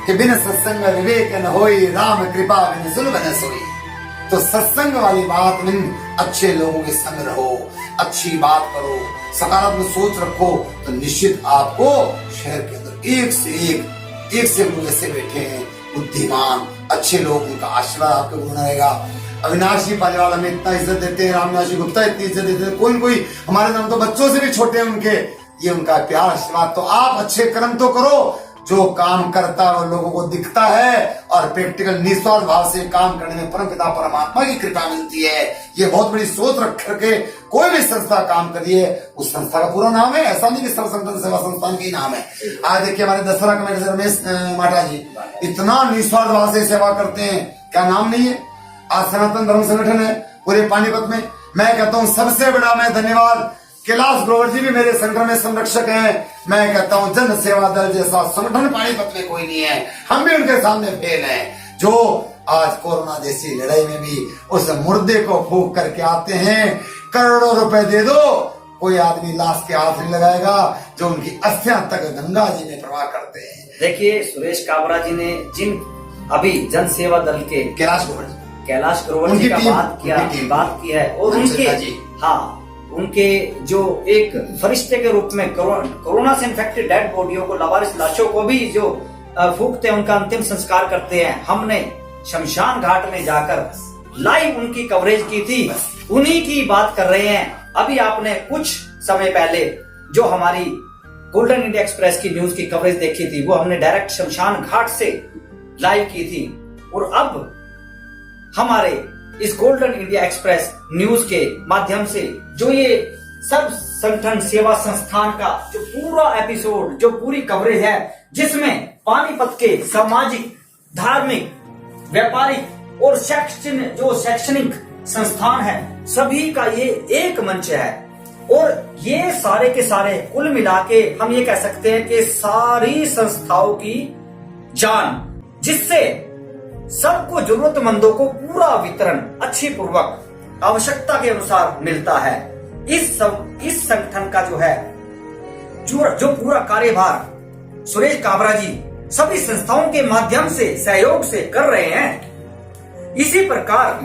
कि बिन सत्संग विवेक न होई, राम कृपा बिन सुलभ न सोई। तो सत्संग वाली बात में अच्छे लोगों के संग रहो, अच्छी बात करो, सकारात्मक सोच रखो, तो निश्चित आपको शहर के अंदर एक से लोग ऐसे बैठे हैं बुद्धिमान अच्छे लोग, उनका आशीर्वाद आपके गुण रहेगा। अविनाश जी पालीवाल हमें इतना इज्जत देते हैं, रामनाथ जी गुप्ता इतनी इज्जत देते हैं, कोई हमारे नाम तो बच्चों से भी छोटे हैं उनके, ये उनका प्यार आशीर्वाद। तो आप अच्छे कर्म तो करो, जो काम करता है वो लोगों को दिखता है और प्रैक्टिकल निस्वार्थ भाव से काम करने में परमपिता परमात्मा की कृपा मिलती है। ये बहुत बड़ी सोच रख करके कोई भी संस्था काम करिए, उस संस्था का पूरा नाम है, ऐसा नहीं कि सर्व संगठन सेवा संस्थान की नाम है। आज देखिए हमारे दशहरा कमेटी से रमेश माटा जी इतना निस्वार्थ भाव से सेवा करते हैं, क्या नाम नहीं है। आज सनातन धर्म संगठन है पूरे पानीपत में, मैं कहता हूँ सबसे बड़ा मैं धन्यवाद कैलाश ग्रोवर जी भी मेरे संगठन में संरक्षक हैं। मैं कहता हूँ जन सेवा दल जैसा संगठन पानीपत में कोई नहीं है, हम भी उनके सामने फेल हैं, जो आज कोरोना जैसी लड़ाई में भी उस मुर्दे को फूंक करके आते हैं। करोड़ों रुपए दे दो, कोई आदमी लाश के हाथ नहीं लगाएगा, जो उनकी अस्थियां तक गंगा जी में प्रवाह करते हैं। देखिए सुरेश काबरा जी ने जिन अभी जन सेवा दल के कैलाश ग्रोवर जी का बात की है और उनके उनके जो एक फरिश्ते के रूप में कोरोना से इन्फेक्टेड डेड बॉडियों को, लावारिस लाशों को भी जो फूंकते हैं, उनका अंतिम संस्कार करते हैं। हमने शमशान घाट में जाकर लाइव उनकी कवरेज की थी, उन्हीं की बात कर रहे हैं। अभी आपने कुछ समय पहले जो हमारी गोल्डन इंडिया एक्सप्रेस की न्यूज की कवरेज देखी थी, वो हमने डायरेक्ट शमशान घाट से लाइव की थी। और अब हमारे इस गोल्डन इंडिया एक्सप्रेस न्यूज के माध्यम से जो ये सब संगठन सेवा संस्थान का जो पूरा एपिसोड, जो पूरी कवरेज है, जिसमें पानीपत के सामाजिक, धार्मिक, व्यापारिक और शैक्षणिक संस्थान है, सभी का ये एक मंच है। और ये सारे के सारे कुल मिला के हम ये कह सकते हैं कि सारी संस्थाओं की जान, जिससे सबको, जरूरतमंदों को पूरा वितरण अच्छी पूर्वक आवश्यकता के अनुसार मिलता है। इस संगठन का जो है जो पूरा कार्यभार सुरेश काबरा जी सभी संस्थाओं के माध्यम से, सहयोग से कर रहे हैं। इसी प्रकार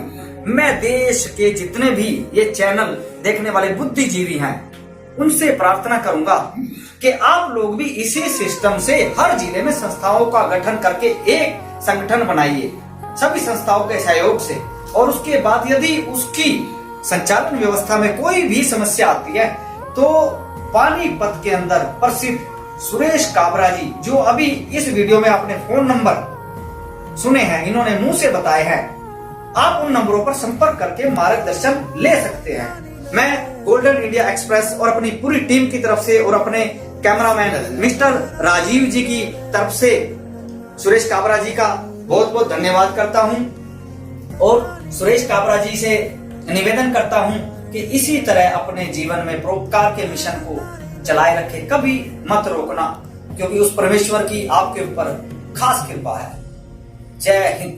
मैं देश के जितने भी ये चैनल देखने वाले बुद्धिजीवी हैं, उनसे प्रार्थना करूंगा कि आप लोग भी इसी सिस्टम से हर जिले में संस्थाओं का गठन करके एक संगठन बनाइए, सभी संस्थाओं के सहयोग से। और उसके बाद यदि उसकी संचालन व्यवस्था में कोई भी समस्या आती है, तो पानीपत के अंदर प्रसिद्ध सुरेश काबरा जी, जो अभी इस वीडियो में आपने फोन नंबर सुने हैं, इन्होंने मुंह से बताए हैं, आप उन नंबरों पर संपर्क करके मार्गदर्शन ले सकते हैं। मैं गोल्डन इंडिया एक्सप्रेस और अपनी पूरी टीम की तरफ से और अपने कैमरामैन मिस्टर राजीव जी की तरफ से सुरेश काबरा जी का बहुत बहुत धन्यवाद करता हूं और सुरेश काबरा जी से निवेदन करता हूं कि इसी तरह अपने जीवन में परोपकार के मिशन को चलाए रखे, कभी मत रोकना, क्योंकि उस परमेश्वर की आपके ऊपर खास कृपा है। जय हिंद।